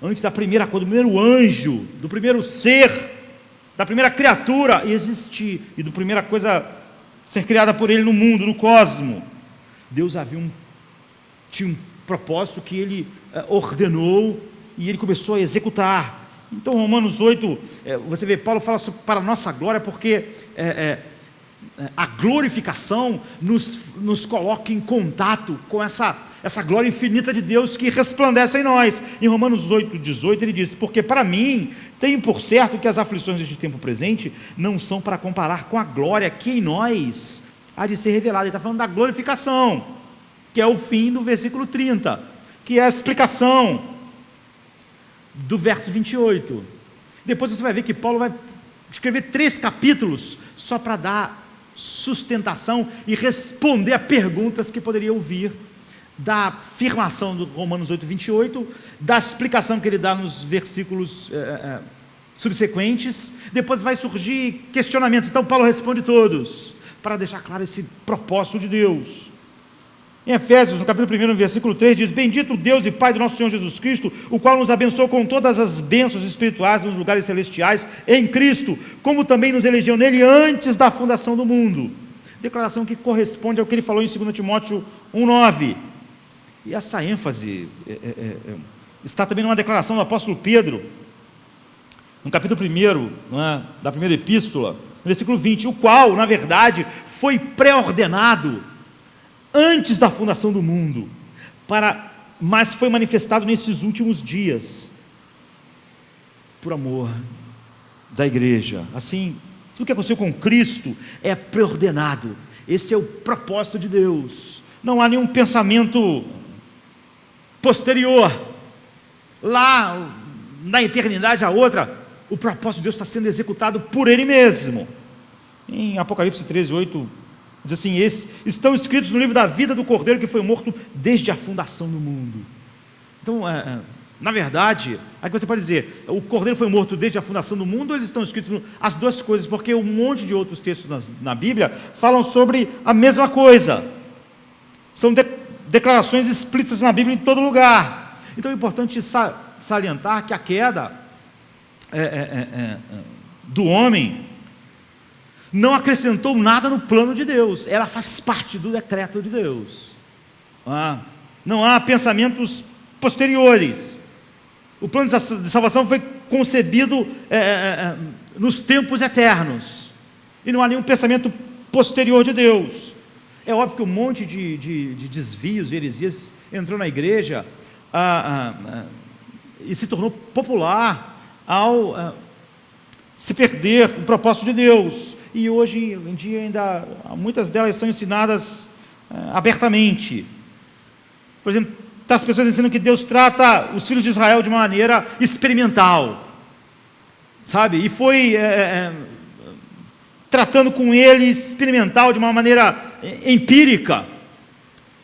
antes da primeira coisa, do primeiro anjo, do primeiro ser, da primeira criatura existir, e da primeira coisa ser criada por ele no mundo, no cosmo. Deus tinha um propósito que ele ordenou e ele começou a executar. Então, Romanos 8, você vê, Paulo fala para a nossa glória, porque a glorificação nos coloca em contato com essa glória infinita de Deus que resplandece em nós. Em Romanos 8, 18, ele diz: porque para mim tenho por certo que as aflições deste tempo presente não são para comparar com a glória que em nós há de ser revelada. Ele está falando da glorificação, que é o fim do versículo 30, que é a explicação do verso 28. Depois você vai ver que Paulo vai escrever 3 capítulos só para dar sustentação e responder a perguntas que poderiam vir da afirmação do Romanos 8, 28, da explicação que ele dá nos versículos subsequentes. Depois vai surgir questionamentos, então Paulo responde todos, para deixar claro esse propósito de Deus. Em Efésios, no capítulo 1, no versículo 3, diz: bendito Deus e Pai do nosso Senhor Jesus Cristo, o qual nos abençoou com todas as bênçãos espirituais nos lugares celestiais em Cristo, como também nos elegeu nele antes da fundação do mundo. declaração que corresponde ao que ele falou em 2 Timóteo 1,9. E essa ênfase está também numa declaração do apóstolo Pedro, no capítulo 1, da primeira epístola, no versículo 20, o qual, na verdade, foi pré-ordenado antes da fundação do mundo, mas foi manifestado nesses últimos dias, por amor da igreja. Assim, tudo que aconteceu com Cristo é pré-ordenado. Esse é o propósito de Deus. Não há nenhum pensamento posterior. Lá, na eternidade, a outra, o propósito de Deus está sendo executado por Ele mesmo. Em Apocalipse 13:8, diz assim: estão escritos no livro da vida do Cordeiro que foi morto desde a fundação do mundo. Então, na verdade, aqui você pode dizer, o Cordeiro foi morto desde a fundação do mundo, ou eles estão escritos as duas coisas, porque um monte de outros textos na Bíblia falam sobre a mesma coisa. São declarações explícitas na Bíblia em todo lugar. Então é importante salientar que a queda do homem não acrescentou nada no plano de Deus, ela faz parte do decreto de Deus. Não há pensamentos posteriores. O plano de salvação foi concebido nos tempos eternos, e não há nenhum pensamento posterior de Deus. É óbvio que um monte de desvios e heresias entrou na igreja e se tornou popular ao se perder o propósito de Deus. E hoje em dia ainda muitas delas são ensinadas abertamente. Por exemplo, as pessoas ensinam que Deus trata os filhos de Israel de uma maneira experimental, sabe? E foi tratando com eles experimental, de uma maneira empírica,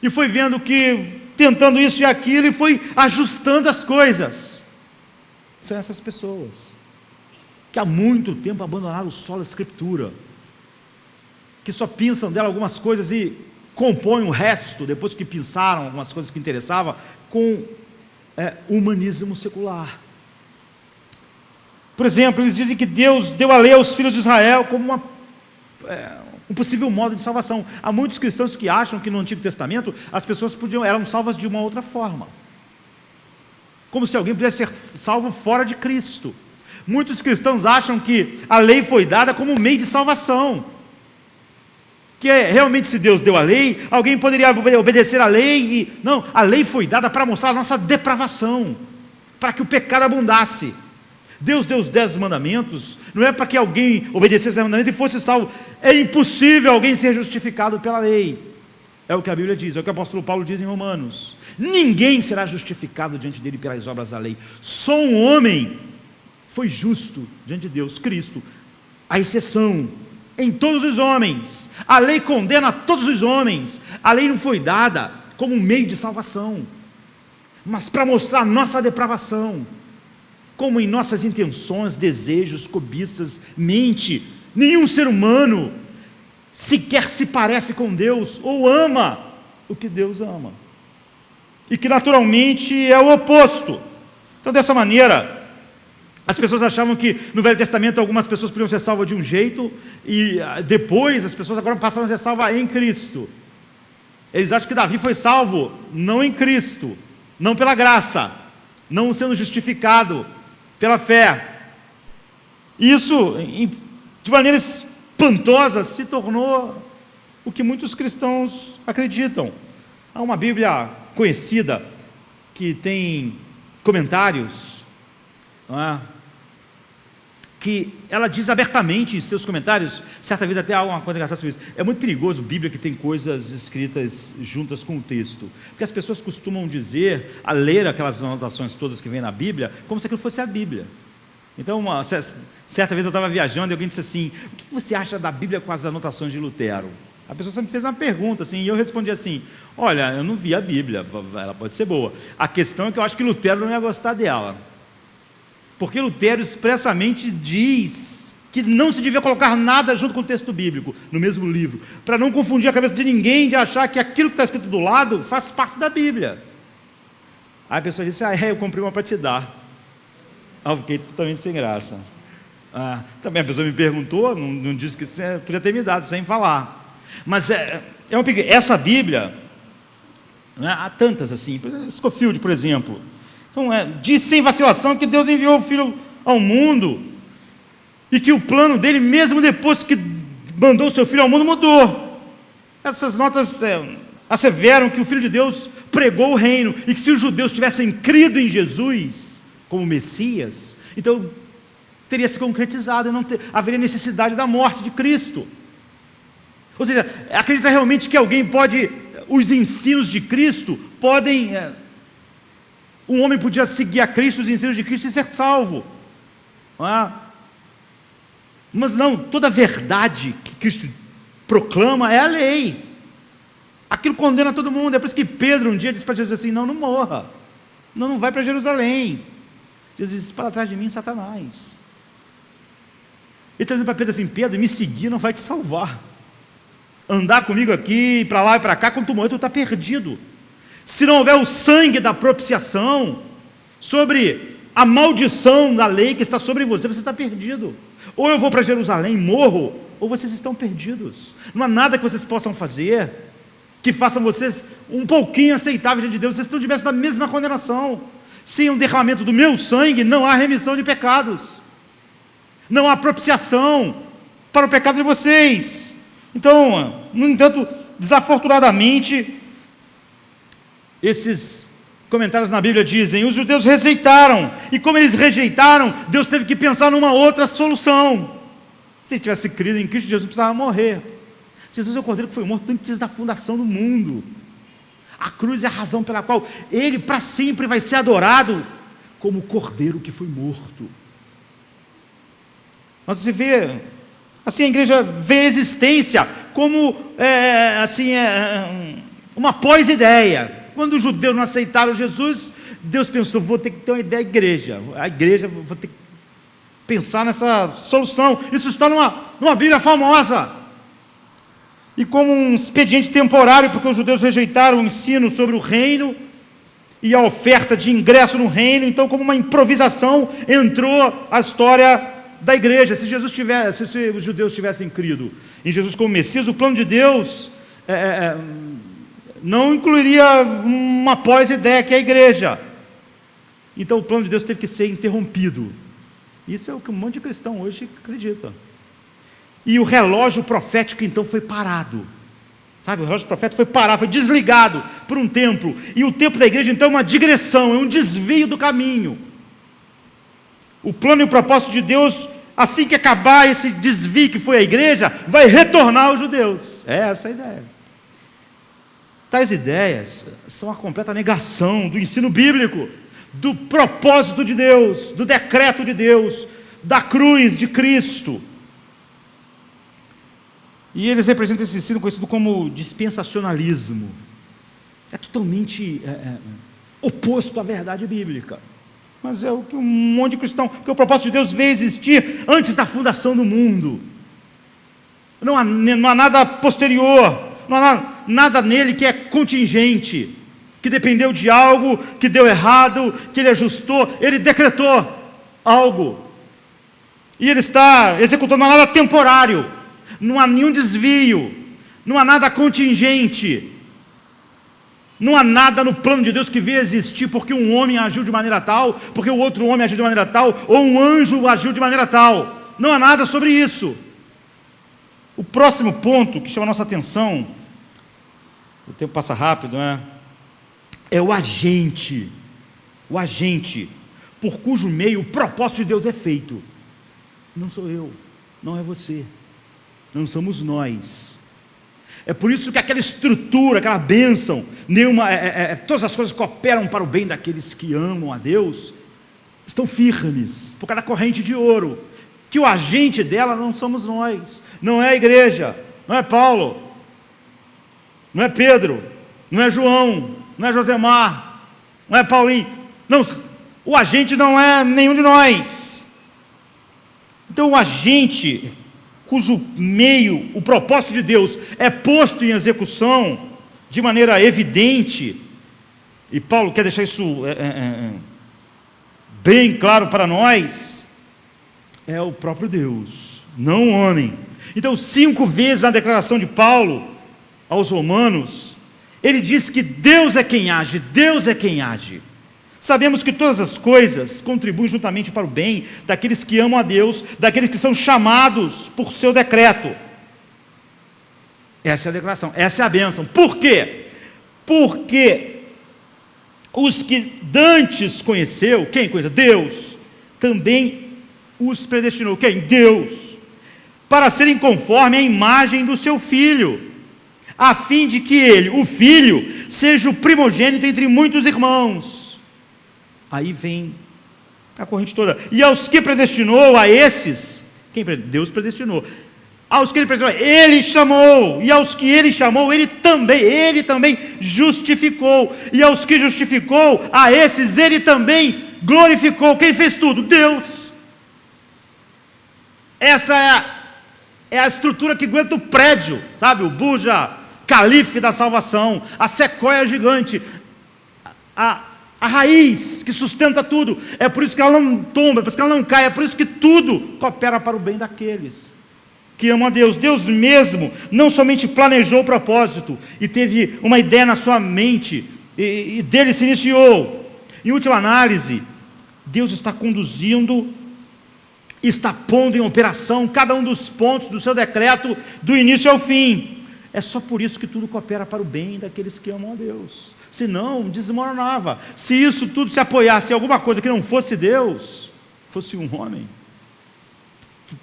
e foi vendo que, tentando isso e aquilo, e foi ajustando as coisas. São essas pessoas que há muito tempo abandonaram o solo da Escritura, que só pensam dela algumas coisas e compõem o resto, depois que pensaram algumas coisas que interessavam, com humanismo secular. Por exemplo, eles dizem que Deus deu a lei aos filhos de Israel como um possível modo de salvação. Há muitos cristãos que acham que no Antigo Testamento as pessoas eram salvas de uma outra forma, como se alguém pudesse ser salvo fora de Cristo. Muitos cristãos acham que a lei foi dada como meio de salvação, que realmente, se Deus deu a lei, alguém poderia obedecer a lei, não, a lei foi dada para mostrar a nossa depravação, para que o pecado abundasse. Deus deu os 10 mandamentos, não é para que alguém obedecesse os mandamentos e fosse salvo. É impossível alguém ser justificado pela lei, é o que a Bíblia diz, é o que o apóstolo Paulo diz em Romanos. Ninguém será justificado diante dele pelas obras da lei, só um homem foi justo diante de Deus, Cristo, a exceção em todos os homens. A lei condena todos os homens. A lei não foi dada como um meio de salvação, mas para mostrar nossa depravação, como em nossas intenções, desejos, cobiças, mente. Nenhum ser humano sequer se parece com Deus ou ama o que Deus ama, e que naturalmente é o oposto. Então, dessa maneira, as pessoas achavam que no Velho Testamento algumas pessoas podiam ser salvas de um jeito, e depois as pessoas agora passaram a ser salvas em Cristo. Eles acham que Davi foi salvo não em Cristo, não pela graça, não sendo justificado pela fé. Isso, de maneira espantosa, se tornou o que muitos cristãos acreditam. Há uma Bíblia conhecida que tem comentários, que ela diz abertamente em seus comentários, certa vez até há uma coisa engraçada sobre isso. É muito perigoso Bíblia que tem coisas escritas juntas com o texto, porque as pessoas costumam dizer, a ler aquelas anotações todas que vem na Bíblia, como se aquilo fosse a Bíblia. Então, certa vez eu estava viajando e alguém disse assim: o que você acha da Bíblia com as anotações de Lutero? A pessoa só me fez uma pergunta assim, e eu respondi assim: olha, eu não vi a Bíblia, ela pode ser boa, a questão é que eu acho que Lutero não ia gostar dela, porque Lutero expressamente diz que não se devia colocar nada junto com o texto bíblico no mesmo livro, para não confundir a cabeça de ninguém, de achar que aquilo que está escrito do lado faz parte da Bíblia. Aí a pessoa disse: eu comprei uma para te dar. Eu fiquei totalmente sem graça. Também a pessoa me perguntou, não disse que podia ter me dado sem falar. Mas essa Bíblia, né, há tantas assim, Scofield, por exemplo. Então, diz sem vacilação que Deus enviou o Filho ao mundo e que o plano dele, mesmo depois que mandou o seu Filho ao mundo, mudou. Essas notas asseveram que o Filho de Deus pregou o reino e que se os judeus tivessem crido em Jesus como Messias, então teria se concretizado e haveria necessidade da morte de Cristo. Ou seja, acredita realmente que alguém os ensinos de Cristo podem... um homem podia seguir a Cristo, os ensinos de Cristo, e ser salvo. Mas não, toda a verdade que Cristo proclama é a lei. Aquilo condena todo mundo. É por isso que Pedro um dia disse para Jesus assim: não morra, não vai para Jerusalém. Jesus disse: para trás de mim, Satanás. Ele está dizendo para Pedro assim: Pedro, me seguir não vai te salvar. Andar comigo aqui, para lá e para cá, quando tu morrer, tu está perdido. Se não houver o sangue da propiciação sobre a maldição da lei que está sobre você, você está perdido. Ou eu vou para Jerusalém e morro, ou vocês estão perdidos. Não há nada que vocês possam fazer que façam vocês um pouquinho aceitáveis diante de Deus. Vocês estão debaixo da mesma condenação. Sem o derramamento do meu sangue, não há remissão de pecados, não há propiciação para o pecado de vocês. Então, no entanto, desafortunadamente, esses comentários na Bíblia dizem: os judeus rejeitaram, e como eles rejeitaram, Deus teve que pensar numa outra solução. Se tivesse crido em Cristo, Jesus não precisava morrer. Jesus é o Cordeiro que foi morto antes da fundação do mundo. A cruz é a razão pela qual Ele para sempre vai ser adorado como o Cordeiro que foi morto. Mas você vê, assim, a igreja vê a existência como uma pós-ideia. Quando os judeus não aceitaram Jesus, Deus pensou: vou ter que ter uma ideia de igreja. A igreja, vou ter que pensar nessa solução. Isso está numa Bíblia famosa. E como um expediente temporário, porque os judeus rejeitaram o ensino sobre o reino e a oferta de ingresso no reino, então como uma improvisação entrou a história da igreja. Se os judeus tivessem crido em Jesus como Messias, o plano de Deus não incluiria uma pós-ideia que é a igreja. Então o plano de Deus teve que ser interrompido. Isso é o que um monte de cristão hoje acredita. E o relógio profético então foi parado. Sabe, o relógio profético foi parado, foi desligado por um tempo. E o tempo da igreja então é uma digressão, é um desvio do caminho. O plano e o propósito de Deus, assim que acabar esse desvio que foi a igreja, vai retornar aos judeus. É essa a ideia. Tais ideias são a completa negação do ensino bíblico, do propósito de Deus, do decreto de Deus, da cruz de Cristo. E eles representam esse ensino conhecido como dispensacionalismo. É totalmente oposto à verdade bíblica. Mas é o que um monte de cristão, que o propósito de Deus veio existir antes da fundação do mundo. Não há nada posterior, não há nada nele que é contingente, que dependeu de algo, que deu errado, que ele ajustou, ele decretou algo. E ele está executando, não há nada temporário. Não há nenhum desvio, não há nada contingente, não há nada no plano de Deus que veio existir porque um homem agiu de maneira tal, porque o outro homem agiu de maneira tal, ou um anjo agiu de maneira tal. Não há nada sobre isso. O próximo ponto que chama a nossa atenção, o tempo passa rápido, né? É o agente por cujo meio o propósito de Deus é feito. Não sou eu, não é você. Não somos nós. É por isso que aquela estrutura, aquela bênção, todas as coisas que operam para o bem daqueles que amam a Deus, estão firmes, por causa da corrente de ouro, que o agente dela não somos nós, não é a igreja, não é Paulo, não é Pedro, não é João, não é Josemar, não é Paulinho, não, o agente não é nenhum de nós. Então o agente cujo meio o propósito de Deus é posto em execução de maneira evidente, e Paulo quer deixar isso bem claro para nós, é o próprio Deus, não o homem. Então, 5 vezes na declaração de Paulo aos Romanos, ele diz que Deus é quem age, Deus é quem age. Sabemos que todas as coisas contribuem juntamente para o bem daqueles que amam a Deus, daqueles que são chamados por seu decreto. Essa é a declaração, essa é a bênção. Por quê? Porque os que dantes conheceu, quem conheceu? Deus, também os predestinou. Quem? Deus. Para serem conforme a imagem do seu Filho, a fim de que ele, o Filho, seja o primogênito entre muitos irmãos. Aí vem a corrente toda. E aos que predestinou, a esses, Deus predestinou. Aos que ele predestinou, ele chamou. E aos que ele chamou, ele também justificou. E aos que justificou, a esses ele também glorificou. Quem fez tudo? Deus. Essa é a estrutura que aguenta o prédio, sabe? O Buja Calife da salvação, a sequoia gigante, a raiz que sustenta tudo. É por isso que ela não tomba, é por isso que ela não cai, é por isso que tudo coopera para o bem daqueles que amam a Deus. Deus mesmo não somente planejou o propósito e teve uma ideia na sua mente e dele se iniciou. Em última análise, Deus está conduzindo, está pondo em operação cada um dos pontos do seu decreto do início ao fim. É só por isso que tudo coopera para o bem daqueles que amam a Deus. Senão, desmoronava. Se isso tudo se apoiasse em alguma coisa que não fosse Deus, fosse um homem,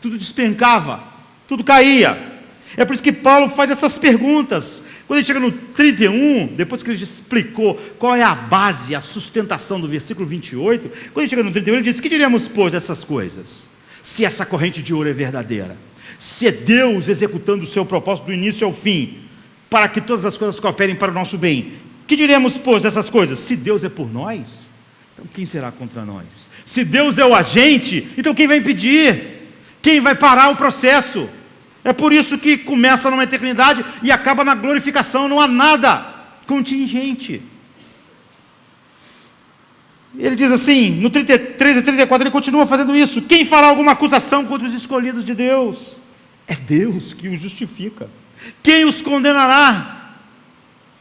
tudo despencava, tudo caía. É por isso que Paulo faz essas perguntas. Quando ele chega no 31, depois que ele explicou qual é a base, a sustentação do versículo 28, quando ele chega no 31, ele diz: que diremos, pois, dessas coisas? Se essa corrente de ouro é verdadeira, se é Deus executando o seu propósito do início ao fim, para que todas as coisas cooperem para o nosso bem, que diremos, pois, dessas coisas? Se Deus é por nós, então quem será contra nós? Se Deus é o agente, então quem vai impedir? Quem vai parar o processo? É por isso que começa numa eternidade e acaba na glorificação. Não há nada contingente. Ele diz assim, no 33 e 34, ele continua fazendo isso: quem fará alguma acusação contra os escolhidos de Deus? É Deus que os justifica. Quem os condenará?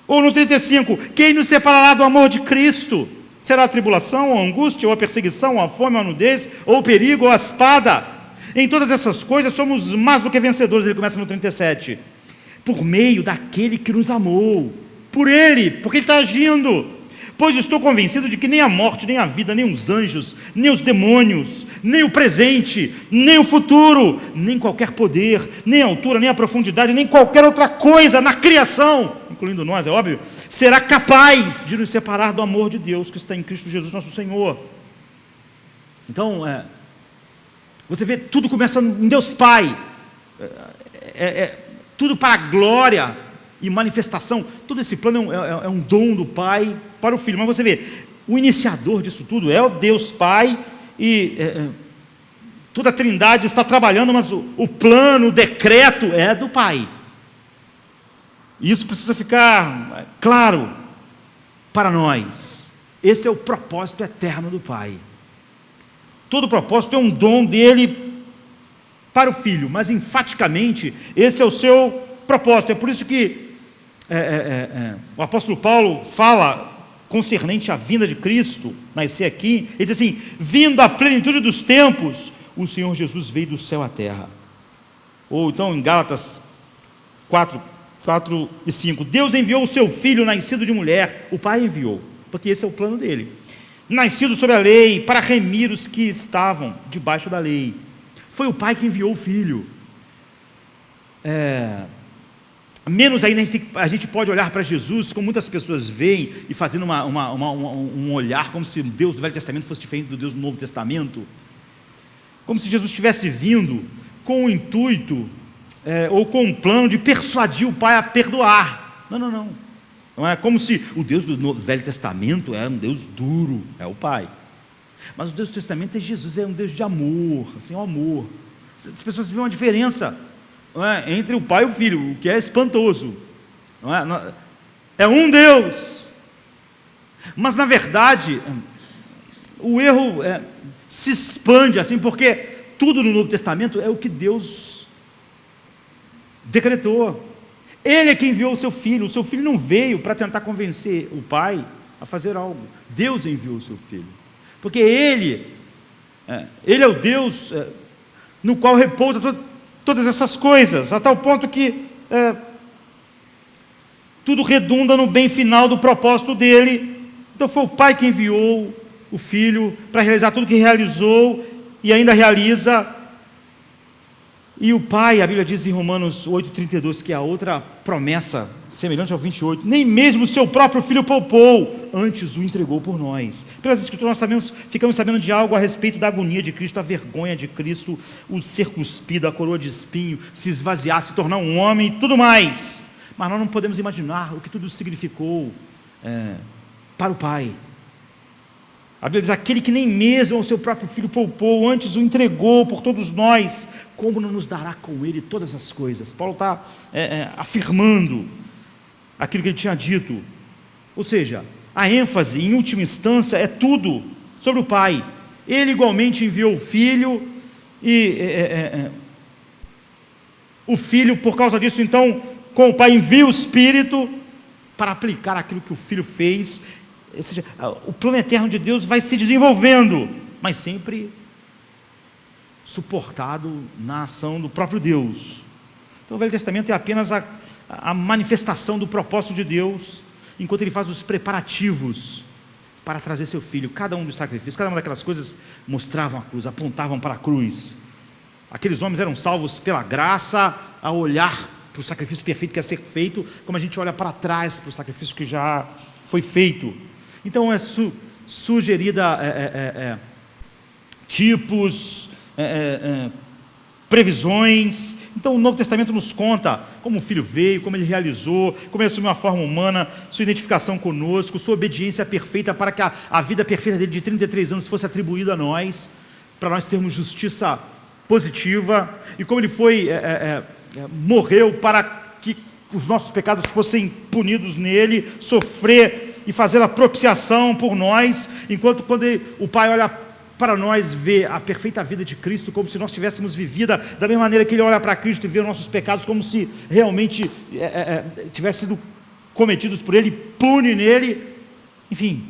Ou no 35, quem nos separará do amor de Cristo? Será a tribulação, ou a angústia, ou a perseguição, ou a fome, ou a nudez, ou o perigo, ou a espada? Em todas essas coisas somos mais do que vencedores. Ele começa no 37, por meio daquele que nos amou, por Ele, porque Ele está agindo. Pois estou convencido de que nem a morte, nem a vida, nem os anjos, nem os demônios, nem o presente, nem o futuro, nem qualquer poder, nem a altura, nem a profundidade, nem qualquer outra coisa na criação, incluindo nós, é óbvio, será capaz de nos separar do amor de Deus que está em Cristo Jesus nosso Senhor. Então, você vê, tudo começa em Deus Pai, tudo para a glória e manifestação. Todo esse plano é um dom do Pai para o Filho. Mas você vê, o iniciador disso tudo é o Deus Pai, e toda a Trindade está trabalhando, mas o plano, o decreto é do Pai. Isso precisa ficar claro para nós. Esse é o propósito eterno do Pai. Todo propósito é um dom dele para o Filho, mas enfaticamente esse é o seu propósito. É por isso que o apóstolo Paulo fala concernente à vinda de Cristo, nascer aqui, ele diz assim: vindo à plenitude dos tempos, o Senhor Jesus veio do céu à terra. Ou então em Gálatas 4 e 5, Deus enviou o seu Filho, nascido de mulher, o Pai enviou, porque esse é o plano dele, nascido sob a lei, para remir os que estavam debaixo da lei. Foi o Pai que enviou o Filho. Menos ainda a gente pode olhar para Jesus, como muitas pessoas veem, e fazendo um olhar como se o Deus do Velho Testamento fosse diferente do Deus do Novo Testamento, como se Jesus tivesse vindo com o intuito, ou com um plano de persuadir o Pai a perdoar. Não. Não é como se o Deus do Velho Testamento era um Deus duro, é o Pai. Mas o Deus do Testamento é Jesus, é um Deus de amor, assim, o amor. As pessoas veem uma diferença, não é, entre o Pai e o Filho, o que é espantoso. Não é? É um Deus. Mas na verdade, o erro se expande assim, porque tudo no Novo Testamento é o que Deus decretou. Ele é quem enviou o seu filho não veio para tentar convencer o pai a fazer algo, Deus enviou o seu filho, porque ele é o Deus no qual repousa todas essas coisas, a tal ponto que tudo redunda no bem final do propósito dele. Então foi o pai que enviou o filho para realizar tudo que realizou e ainda realiza. E o pai, a Bíblia diz em Romanos 8,32, que é a outra promessa semelhante ao 28, nem mesmo o seu próprio filho poupou, antes o entregou por nós. Pelas Escrituras nós ficamos sabendo de algo a respeito da agonia de Cristo, a vergonha de Cristo, o ser cuspido, a coroa de espinho, se esvaziar, se tornar um homem e tudo mais. Mas nós não podemos imaginar o que tudo significou para o pai. A Bíblia diz, aquele que nem mesmo o seu próprio filho poupou, antes o entregou por todos nós, como não nos dará com ele todas as coisas? Paulo está afirmando aquilo que ele tinha dito, ou seja, a ênfase em última instância é tudo sobre o pai. Ele igualmente enviou o filho, e o filho, por causa disso, então, com o pai envia o Espírito para aplicar aquilo que o filho fez. Ou seja, o plano eterno de Deus vai se desenvolvendo, mas sempre suportado na ação do próprio Deus. Então o Velho Testamento é apenas a manifestação do propósito de Deus, enquanto ele faz os preparativos para trazer seu filho. Cada um dos sacrifícios, cada uma daquelas coisas mostravam a cruz, apontavam para a cruz. Aqueles homens eram salvos pela graça, a olhar para o sacrifício perfeito que ia ser feito, como a gente olha para trás para o sacrifício que já foi feito. Então é sugerida tipos, previsões. Então o Novo Testamento nos conta como o filho veio, como ele realizou, como ele assumiu uma forma humana, sua identificação conosco, sua obediência perfeita para que a vida perfeita dele de 33 anos fosse atribuída a nós, para nós termos justiça positiva, e como ele morreu para que os nossos pecados fossem punidos nele, sofrer e fazer a propiciação por nós, enquanto quando o pai olha para nós, vê a perfeita vida de Cristo, como se nós tivéssemos vivida da mesma maneira que ele olha para Cristo e vê os nossos pecados como se realmente tivessem sido cometidos por ele, pune nele. Enfim,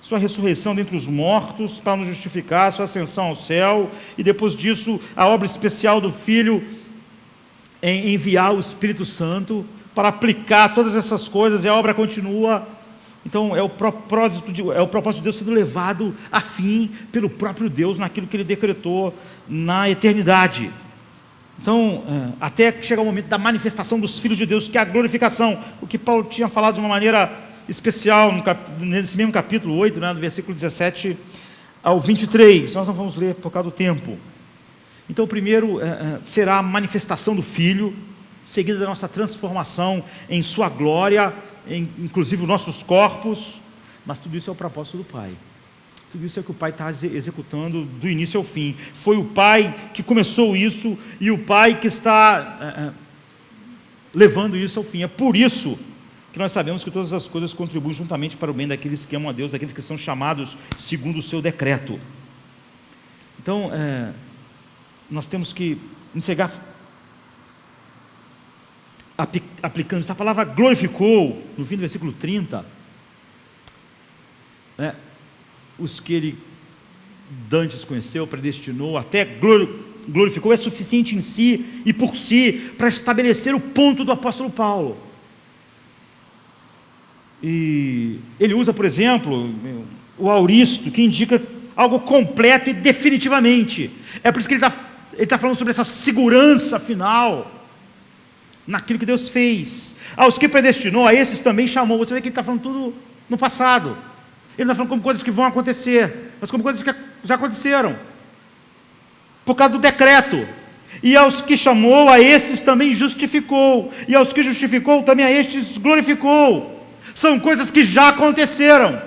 sua ressurreição dentre os mortos para nos justificar, sua ascensão ao céu, e depois disso a obra especial do Filho em enviar o Espírito Santo para aplicar todas essas coisas, e a obra continua. Então é o propósito de Deus sendo levado a fim pelo próprio Deus naquilo que ele decretou na eternidade. Então, até que chega o momento da manifestação dos filhos de Deus, que é a glorificação, o que Paulo tinha falado de uma maneira especial nesse mesmo capítulo 8, do versículo 17 ao 23. Nós não vamos ler por causa do tempo. Então, o primeiro será a manifestação do Filho, seguida da nossa transformação em sua glória, inclusive os nossos corpos, mas tudo isso é o propósito do Pai. Tudo isso é o que o Pai está executando do início ao fim. Foi o Pai que começou isso e o Pai que está levando isso ao fim. É por isso que nós sabemos que todas as coisas contribuem juntamente para o bem daqueles que amam a Deus, daqueles que são chamados segundo o seu decreto. Então, nós temos que enxergar aplicando essa palavra glorificou, no fim do versículo 30, os que ele dantes conheceu, predestinou, até glorificou, é suficiente em si e por si, para estabelecer o ponto do apóstolo Paulo. E ele usa, por exemplo, o auristo, que indica algo completo e definitivamente. É por isso que ele está falando sobre essa segurança final naquilo que Deus fez. Aos que predestinou, a esses também chamou. Você vê que ele está falando tudo no passado. Ele não está falando como coisas que vão acontecer, mas como coisas que já aconteceram, por causa do decreto. E aos que chamou, a esses também justificou. E aos que justificou, também a estes glorificou. São coisas que já aconteceram,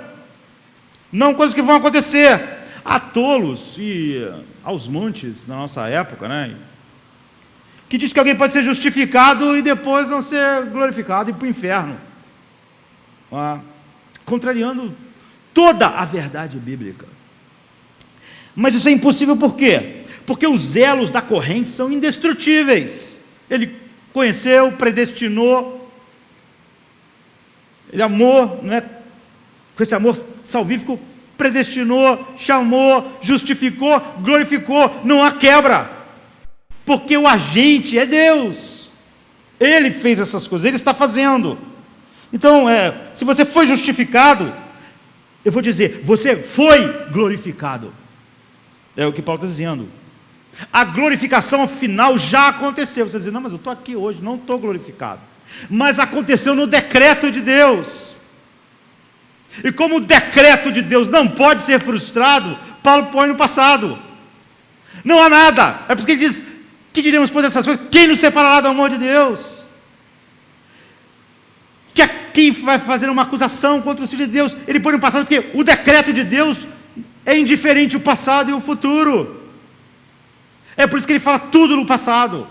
não coisas que vão acontecer. Há tolos e aos montes na nossa época, que diz que alguém pode ser justificado e depois não ser glorificado e ir para o inferno, contrariando toda a verdade bíblica. Mas isso é impossível por quê? Porque os elos da corrente são indestrutíveis. Ele conheceu, predestinou, Ele amou, não é? Com esse amor salvífico, predestinou, chamou, justificou, glorificou, não há quebra, porque o agente é Deus, Ele fez essas coisas, Ele está fazendo. Então, se você foi justificado, eu vou dizer, você foi glorificado, é o que Paulo está dizendo. A glorificação final já aconteceu. Você vai dizer, não, mas eu estou aqui hoje, não estou glorificado. Mas aconteceu no decreto de Deus. E como o decreto de Deus não pode ser frustrado, Paulo põe no passado. Não há nada. É por isso que ele diz, que diremos por essas coisas? Quem nos separará do amor de Deus? Quem vai fazer uma acusação contra o Filho de Deus? Ele põe no passado, porque o decreto de Deus é indiferente o passado e o futuro. É por isso que ele fala tudo no passado.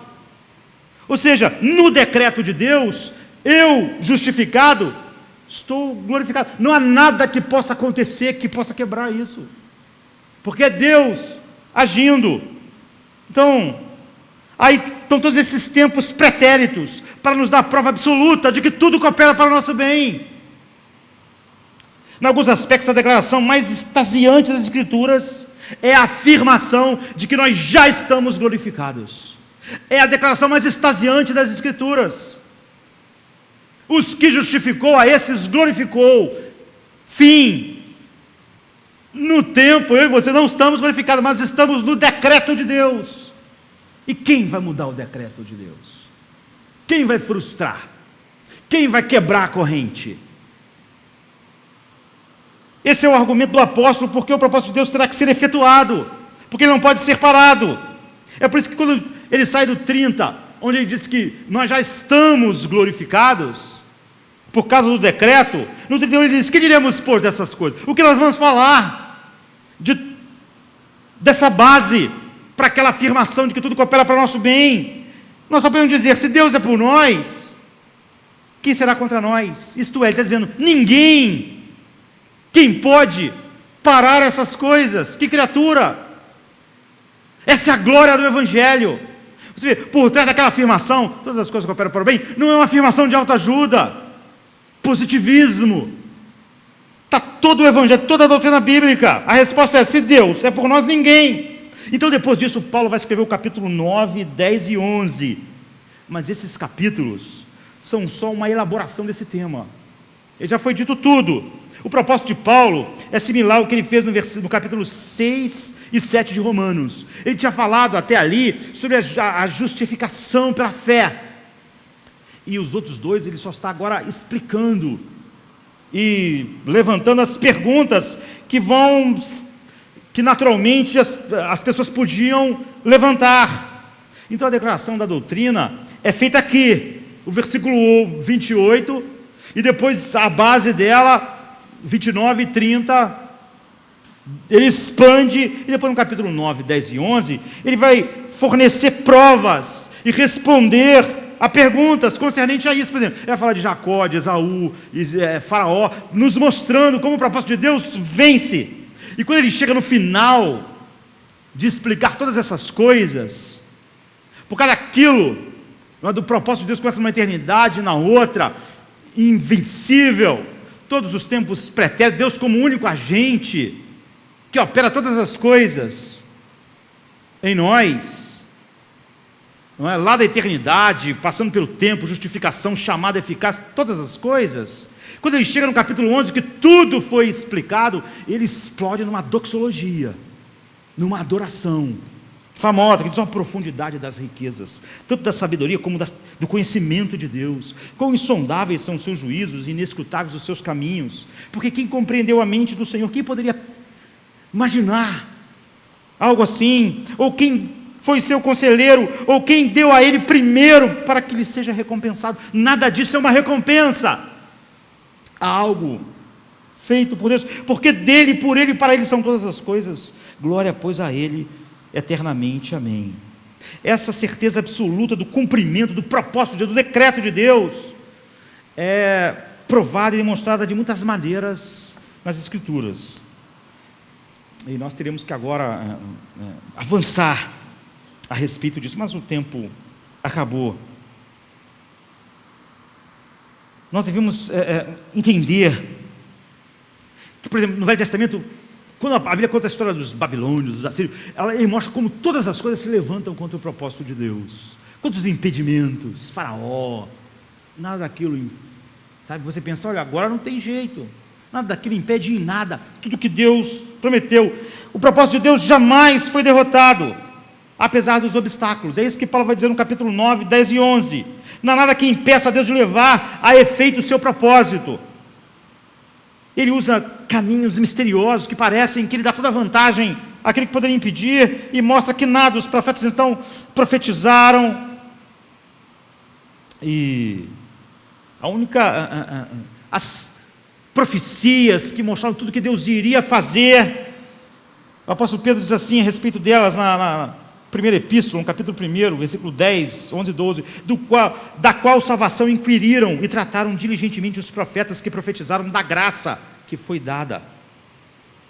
Ou seja, no decreto de Deus, eu, justificado, estou glorificado. Não há nada que possa acontecer que possa quebrar isso, porque é Deus agindo. Então, aí estão todos esses tempos pretéritos para nos dar prova absoluta de que tudo coopera para o nosso bem. Em alguns aspectos, a declaração mais extasiante das Escrituras é a afirmação de que nós já estamos glorificados. É a declaração mais extasiante das Escrituras. Os que justificou, a esses glorificou. Fim. No tempo, eu e você não estamos glorificados, mas estamos no decreto de Deus. E quem vai mudar o decreto de Deus? Quem vai frustrar? Quem vai quebrar a corrente? Esse é o argumento do apóstolo, porque o propósito de Deus terá que ser efetuado, porque ele não pode ser parado. É por isso que quando ele sai do 30, onde ele diz que nós já estamos glorificados, por causa do decreto, no 31 ele diz, que diremos por dessas coisas? O que nós vamos falar dessa base, para aquela afirmação de que tudo coopera para o nosso bem? Nós só podemos dizer, se Deus é por nós, quem será contra nós? Isto é, ele está dizendo, ninguém. Quem pode parar essas coisas? Que criatura? Essa é a glória do Evangelho. Você vê, por trás daquela afirmação, todas as coisas cooperam para o bem, não é uma afirmação de autoajuda, positivismo. Está todo o Evangelho, toda a doutrina bíblica. A resposta é, se Deus é por nós, ninguém. Então depois disso, Paulo vai escrever o capítulo 9, 10 e 11. Mas esses capítulos são só uma elaboração desse tema. Ele já foi dito tudo. O propósito de Paulo é similar ao que ele fez no capítulo 6 e 7 de Romanos. Ele tinha falado até ali sobre a justificação pela fé. E os outros dois ele só está agora explicando e levantando as perguntas que naturalmente as pessoas podiam levantar. Então a declaração da doutrina é feita aqui, o versículo 28, e depois a base dela, 29 e 30, ele expande, e depois no capítulo 9, 10 e 11, ele vai fornecer provas e responder a perguntas concernentes a isso. Por exemplo, ele vai falar de Jacó, de Esaú, Faraó, nos mostrando como o propósito de Deus vence. E quando ele chega no final de explicar todas essas coisas, por causa daquilo, do propósito de Deus começa numa eternidade, na outra, invencível, todos os tempos pretéritos, Deus como único agente, que opera todas as coisas em nós, não é? Lá da eternidade, passando pelo tempo, justificação, chamada eficaz, todas as coisas. Quando ele chega no capítulo 11, que tudo foi explicado, ele explode numa doxologia, numa adoração famosa, que diz uma profundidade das riquezas, tanto da sabedoria como do conhecimento de Deus, quão insondáveis são os seus juízos, inescrutáveis os seus caminhos, porque quem compreendeu a mente do Senhor, quem poderia imaginar algo assim, ou quem foi seu conselheiro, ou quem deu a ele primeiro para que lhe seja recompensado? Nada disso é uma recompensa, há algo feito por Deus, porque dele, por ele e para ele são todas as coisas, glória pois a ele eternamente, amém. Essa certeza absoluta do cumprimento, do propósito de Deus, do decreto de Deus, é provada e demonstrada de muitas maneiras nas Escrituras, e nós teremos que agora avançar a respeito disso, mas o tempo acabou. nós devemos entender que, por exemplo, no Velho Testamento, quando a Bíblia conta a história dos babilônios, dos assírios, ele mostra como todas as coisas se levantam contra o propósito de Deus. Quantos impedimentos, Faraó, nada daquilo, sabe? Você pensa, olha, agora não tem jeito, nada daquilo impede em nada, tudo que Deus prometeu. O propósito de Deus jamais foi derrotado, apesar dos obstáculos. É isso que Paulo vai dizer no capítulo 9, 10 e 11. Não há nada que impeça Deus de levar a efeito o seu propósito. Ele usa caminhos misteriosos que parecem que ele dá toda a vantagem àquele que poderia impedir, e mostra que nada, os profetas então profetizaram, e as profecias que mostraram tudo que Deus iria fazer, o apóstolo Pedro diz assim a respeito delas na primeira epístola, no capítulo 1, versículo 10, 11 e 12, da qual salvação inquiriram e trataram diligentemente os profetas que profetizaram da graça que foi dada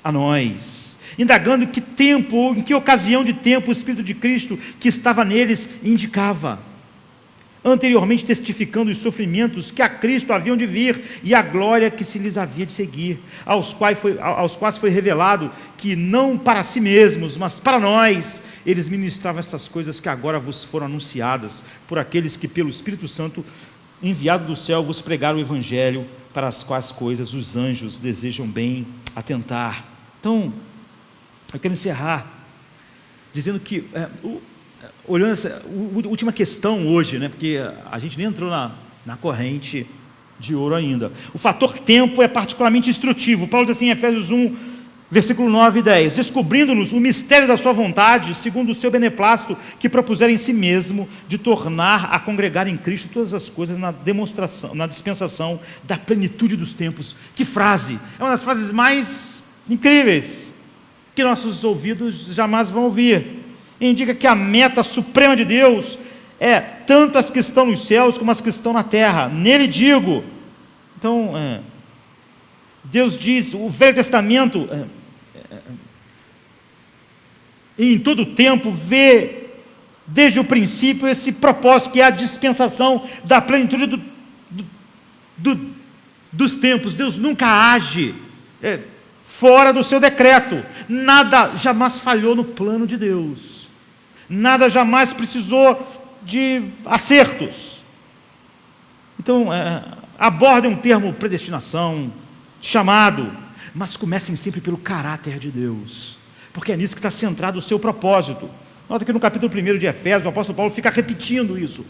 a nós, indagando que tempo, ou em que ocasião de tempo o Espírito de Cristo que estava neles indicava, anteriormente testificando os sofrimentos que a Cristo haviam de vir e a glória que se lhes havia de seguir, aos quais foi revelado que não para si mesmos, mas para nós, eles ministravam essas coisas que agora vos foram anunciadas por aqueles que pelo Espírito Santo enviado do céu vos pregaram o Evangelho, para as quais coisas os anjos desejam bem atentar. Então, eu quero encerrar dizendo que, olhando essa última questão hoje, né, porque a gente nem entrou na corrente de ouro ainda. O fator tempo é particularmente instrutivo. Paulo diz assim em Efésios 1, versículo 9 e 10, descobrindo-nos o mistério da sua vontade, segundo o seu beneplácito, que propusera em si mesmo de tornar a congregar em Cristo todas as coisas na dispensação da plenitude dos tempos. Que frase! É uma das frases mais incríveis que nossos ouvidos jamais vão ouvir. Indica que a meta suprema de Deus é tanto as que estão nos céus como as que estão na terra. Nele digo. Então, Deus diz, o Velho Testamento, em todo o tempo, vê desde o princípio esse propósito, que é a dispensação da plenitude dos tempos. Deus nunca age fora do seu decreto. Nada jamais falhou no plano de Deus. Nada jamais precisou de acertos. Então, abordem um termo predestinação, chamado, mas comecem sempre pelo caráter de Deus, porque é nisso que está centrado o seu propósito. Nota que no capítulo 1 de Efésios, o apóstolo Paulo fica repetindo isso,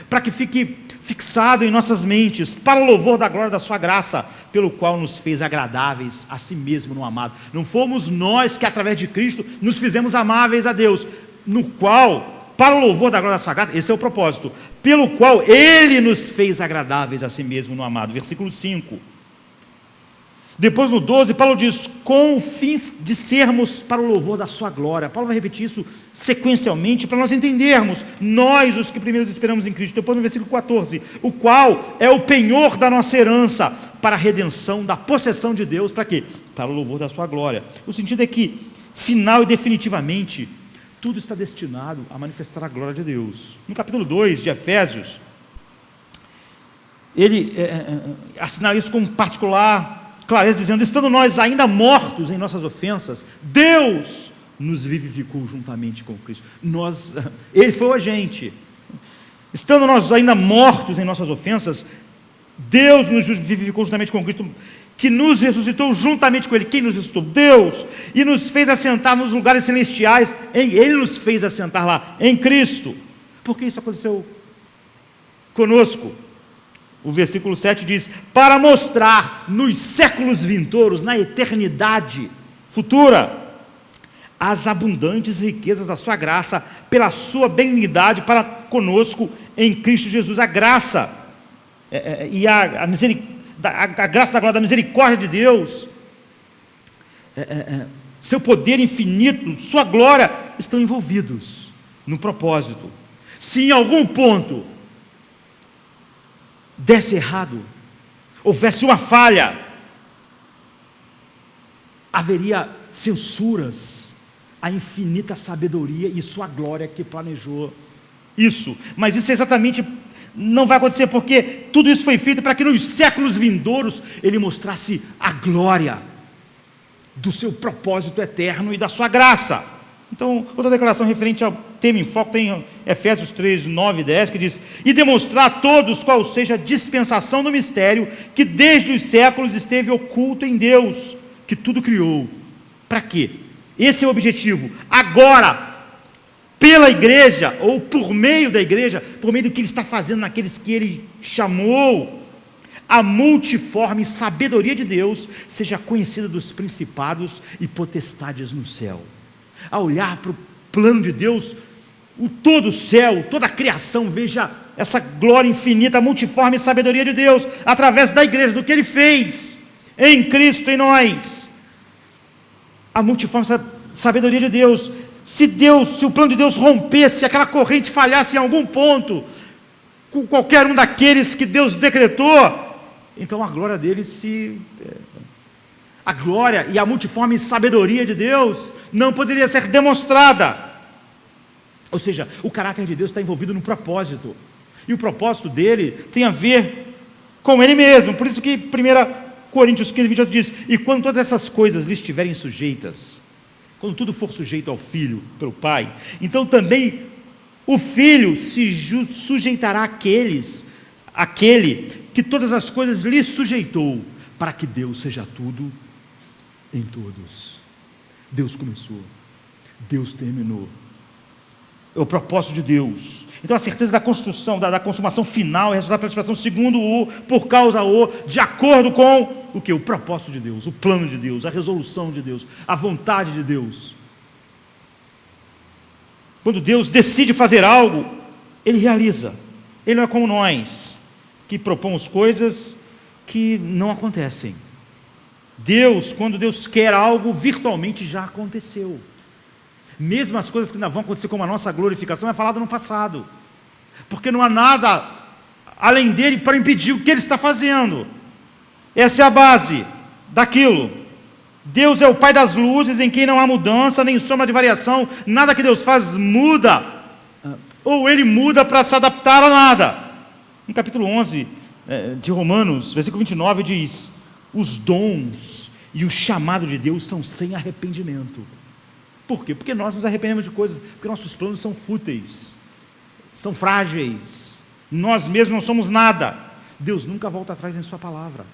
para que fique fixado em nossas mentes, para o louvor da glória da sua graça, pelo qual nos fez agradáveis a si mesmo no amado. Não fomos nós que através de Cristo nos fizemos amáveis a Deus, no qual, para o louvor da glória da sua graça, esse é o propósito, pelo qual Ele nos fez agradáveis a si mesmo no amado. Versículo 5. Depois no 12, Paulo diz, com o fim de sermos para o louvor da sua glória. Paulo vai repetir isso sequencialmente para nós entendermos, nós os que primeiro esperamos em Cristo. Depois no versículo 14, o qual é o penhor da nossa herança, para a redenção da possessão de Deus. Para quê? Para o louvor da sua glória. O sentido é que, final e definitivamente, tudo está destinado a manifestar a glória de Deus. No capítulo 2 de Efésios, ele assinala isso com particular clareza, dizendo, estando nós ainda mortos em nossas ofensas, Deus nos vivificou juntamente com Cristo. Ele foi o agente. Estando nós ainda mortos em nossas ofensas, Deus nos vivificou juntamente com Cristo, que nos ressuscitou juntamente com Ele. Quem nos ressuscitou? Deus. E nos fez assentar nos lugares celestiais. Ele nos fez assentar lá, em Cristo. Por que isso aconteceu conosco? O versículo 7 diz, para mostrar nos séculos vindouros, na eternidade futura, as abundantes riquezas da sua graça, pela sua benignidade para conosco em Cristo Jesus. A graça e a graça da glória, da misericórdia de Deus, seu poder infinito, sua glória, estão envolvidos no propósito. Se em algum ponto desse errado, houvesse uma falha, haveria censuras à infinita sabedoria e sua glória que planejou isso. Mas isso é exatamente Não vai acontecer, porque tudo isso foi feito para que nos séculos vindouros ele mostrasse a glória do seu propósito eterno e da sua graça. Então, outra declaração referente ao tema em foco tem Efésios 3, 9 e 10, que diz: e demonstrar a todos qual seja a dispensação do mistério que desde os séculos esteve oculto em Deus, que tudo criou. Para quê? Esse é o objetivo. Agora, pela igreja, ou por meio da igreja, por meio do que ele está fazendo naqueles que ele chamou, a multiforme sabedoria de Deus seja conhecida dos principados e potestades no céu. A olhar para o plano de Deus, todo o céu, toda a criação veja essa glória infinita, a multiforme sabedoria de Deus, através da igreja, do que ele fez em Cristo em nós. A multiforme sabedoria de Deus. Se o plano de Deus rompesse, aquela corrente falhasse em algum ponto, com qualquer um daqueles que Deus decretou, então a glória dele a glória e a multiforme sabedoria de Deus não poderia ser demonstrada. Ou seja, o caráter de Deus está envolvido no propósito, e o propósito dele tem a ver com ele mesmo. Por isso que 1 Coríntios 15, 28 diz: e quando todas essas coisas lhe estiverem sujeitas, quando tudo for sujeito ao Filho pelo Pai, então também o Filho se sujeitará àquele que todas as coisas lhe sujeitou, para que Deus seja tudo em todos. Deus começou, Deus terminou. É o propósito de Deus. Então a certeza da construção, da consumação final é resultado pela expressão segundo o, por causa o, de acordo com o que? O propósito de Deus, o plano de Deus, a resolução de Deus, a vontade de Deus. Quando Deus decide fazer algo, Ele realiza. Ele não é como nós, que propomos coisas que não acontecem. Deus, quando Deus quer algo, virtualmente já aconteceu. Mesmo as coisas que ainda vão acontecer, como a nossa glorificação, é falado no passado, porque não há nada além dele para impedir o que ele está fazendo. Essa é a base daquilo. Deus é o Pai das luzes, em quem não há mudança, nem sombra de variação. Nada que Deus faz muda, ou ele muda para se adaptar a nada. No capítulo 11 de Romanos, versículo 29 diz: os dons e o chamado de Deus são sem arrependimento. Por quê? Porque nós nos arrependemos de coisas, porque nossos planos são fúteis, são frágeis, nós mesmos não somos nada. Deus nunca volta atrás em sua palavra.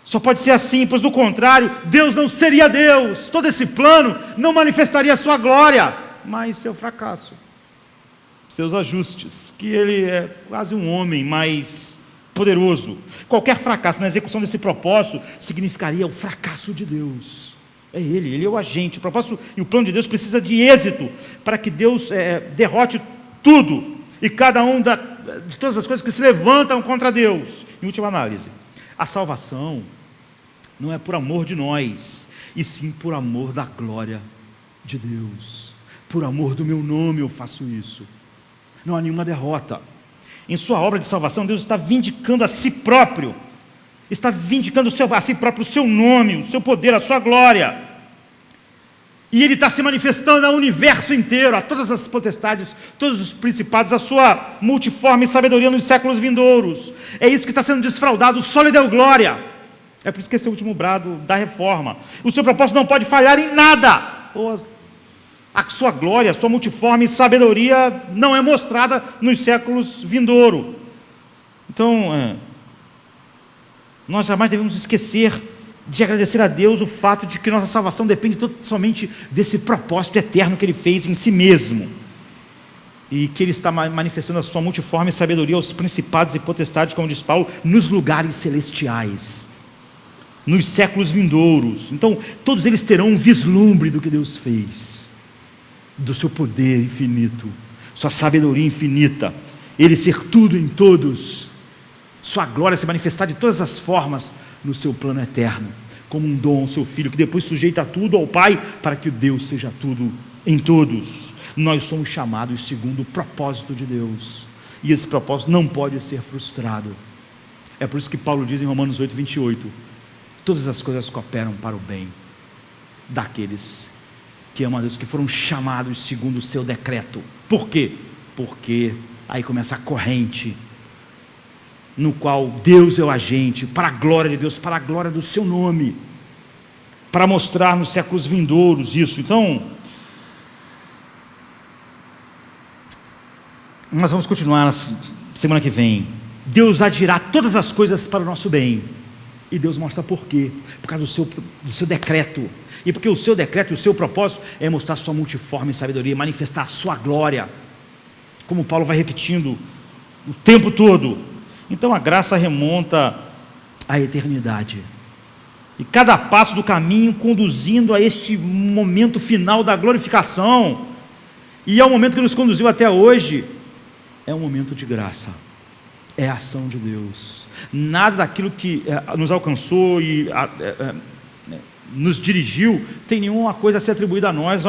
Só pode ser assim, pois do contrário, Deus não seria Deus. Todo esse plano não manifestaria a sua glória, mas seu fracasso, seus ajustes, que ele é quase um homem mais poderoso. Qualquer fracasso na execução desse propósito significaria o fracasso de Deus. É ele é o agente. O propósito e o plano de Deus precisa de êxito para que Deus derrote tudo e cada um de todas as coisas que se levantam contra Deus. Em última análise, a salvação não é por amor de nós, e sim por amor da glória de Deus. Por amor do meu nome eu faço isso. Não há nenhuma derrota. Em sua obra de salvação, Deus está vindicando a si próprio, está vindicando a si próprio o seu nome, o seu poder, a sua glória. E Ele está se manifestando ao universo inteiro, a todas as potestades, todos os principados, a sua multiforme sabedoria nos séculos vindouros. É isso que está sendo desfraudado, só lhe deu glória. É por isso que esse é o último brado da reforma. O seu propósito não pode falhar em nada. A sua glória, a sua multiforme sabedoria não é mostrada nos séculos vindouros. Então, nós jamais devemos esquecer de agradecer a Deus o fato de que nossa salvação depende somente desse propósito eterno que Ele fez em si mesmo, e que Ele está manifestando a sua multiforme sabedoria aos principados e potestades, como diz Paulo, nos lugares celestiais, nos séculos vindouros. Então todos eles terão um vislumbre do que Deus fez, do seu poder infinito, sua sabedoria infinita, Ele ser tudo em todos, sua glória se manifestar de todas as formas no seu plano eterno, como um dom ao seu Filho, que depois sujeita tudo ao Pai, para que Deus seja tudo em todos. Nós somos chamados segundo o propósito de Deus, e esse propósito não pode ser frustrado. É por isso que Paulo diz em Romanos 8, 28, todas as coisas cooperam para o bem daqueles que amam a Deus, que foram chamados segundo o seu decreto. Por quê? Porque Aí começa a corrente, no qual Deus é o agente, para a glória de Deus, para a glória do seu nome, para mostrar nos séculos vindouros isso. Então, nós vamos continuar na semana que vem. Deus agirá todas as coisas para o nosso bem, e Deus mostra por quê, por causa do seu decreto, e porque o seu decreto e o seu propósito é mostrar sua multiforme sabedoria, manifestar a sua glória, como Paulo vai repetindo o tempo todo. Então a graça remonta à eternidade, e cada passo do caminho conduzindo a este momento final da glorificação, e é o momento que nos conduziu até hoje, é um momento de graça, é a ação de Deus. Nada daquilo que nos alcançou e nos dirigiu tem nenhuma coisa a ser atribuída a nós,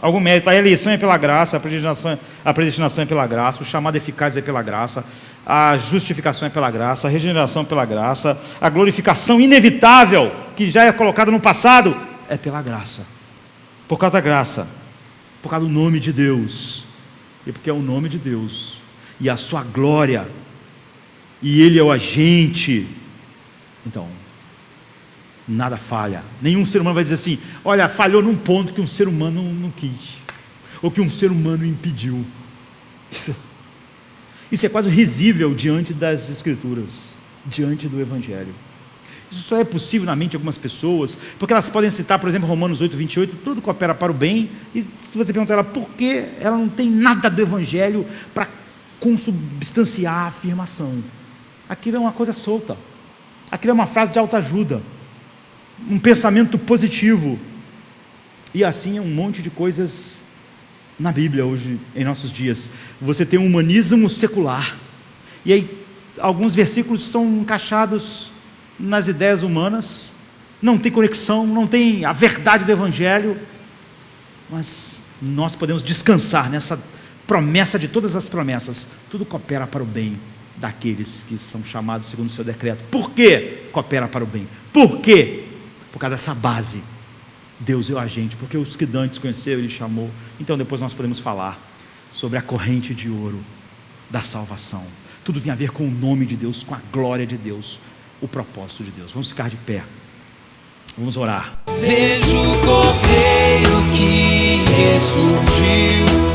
algum mérito. A eleição é pela graça, a predestinação é pela graça, o chamado eficaz é pela graça, a justificação é pela graça, a regeneração é pela graça, a glorificação inevitável que já é colocada no passado é pela graça, por causa da graça, por causa do nome de Deus, e porque é o nome de Deus e a sua glória, e Ele é o agente. Então, nada falha. Nenhum ser humano vai dizer assim: olha, falhou num ponto que um ser humano não quis, ou que um ser humano impediu. Isso é quase risível diante das Escrituras, diante do Evangelho. Isso só é possível na mente de algumas pessoas, porque elas podem citar, por exemplo, Romanos 8, 28, tudo coopera para o bem, e se você perguntar a ela por que ela não tem nada do Evangelho para consubstanciar a afirmação, aquilo é uma coisa solta, aquilo é uma frase de autoajuda, um pensamento positivo, e assim é um monte de coisas na Bíblia hoje, em nossos dias. Você tem um humanismo secular, e aí alguns versículos são encaixados nas ideias humanas, não tem conexão, não tem a verdade do Evangelho, mas nós podemos descansar nessa promessa de todas as promessas. Tudo coopera para o bem daqueles que são chamados segundo o seu decreto. Por que coopera para o bem? Por quê? Por causa dessa base. Deus é o agente, porque os que dantes conheceu, Ele chamou. Então depois nós podemos falar sobre a corrente de ouro da salvação. Tudo tem a ver com o nome de Deus, com a glória de Deus, o propósito de Deus. Vamos ficar de pé, vamos orar. Vejo o Cordeiro que ressurgiu.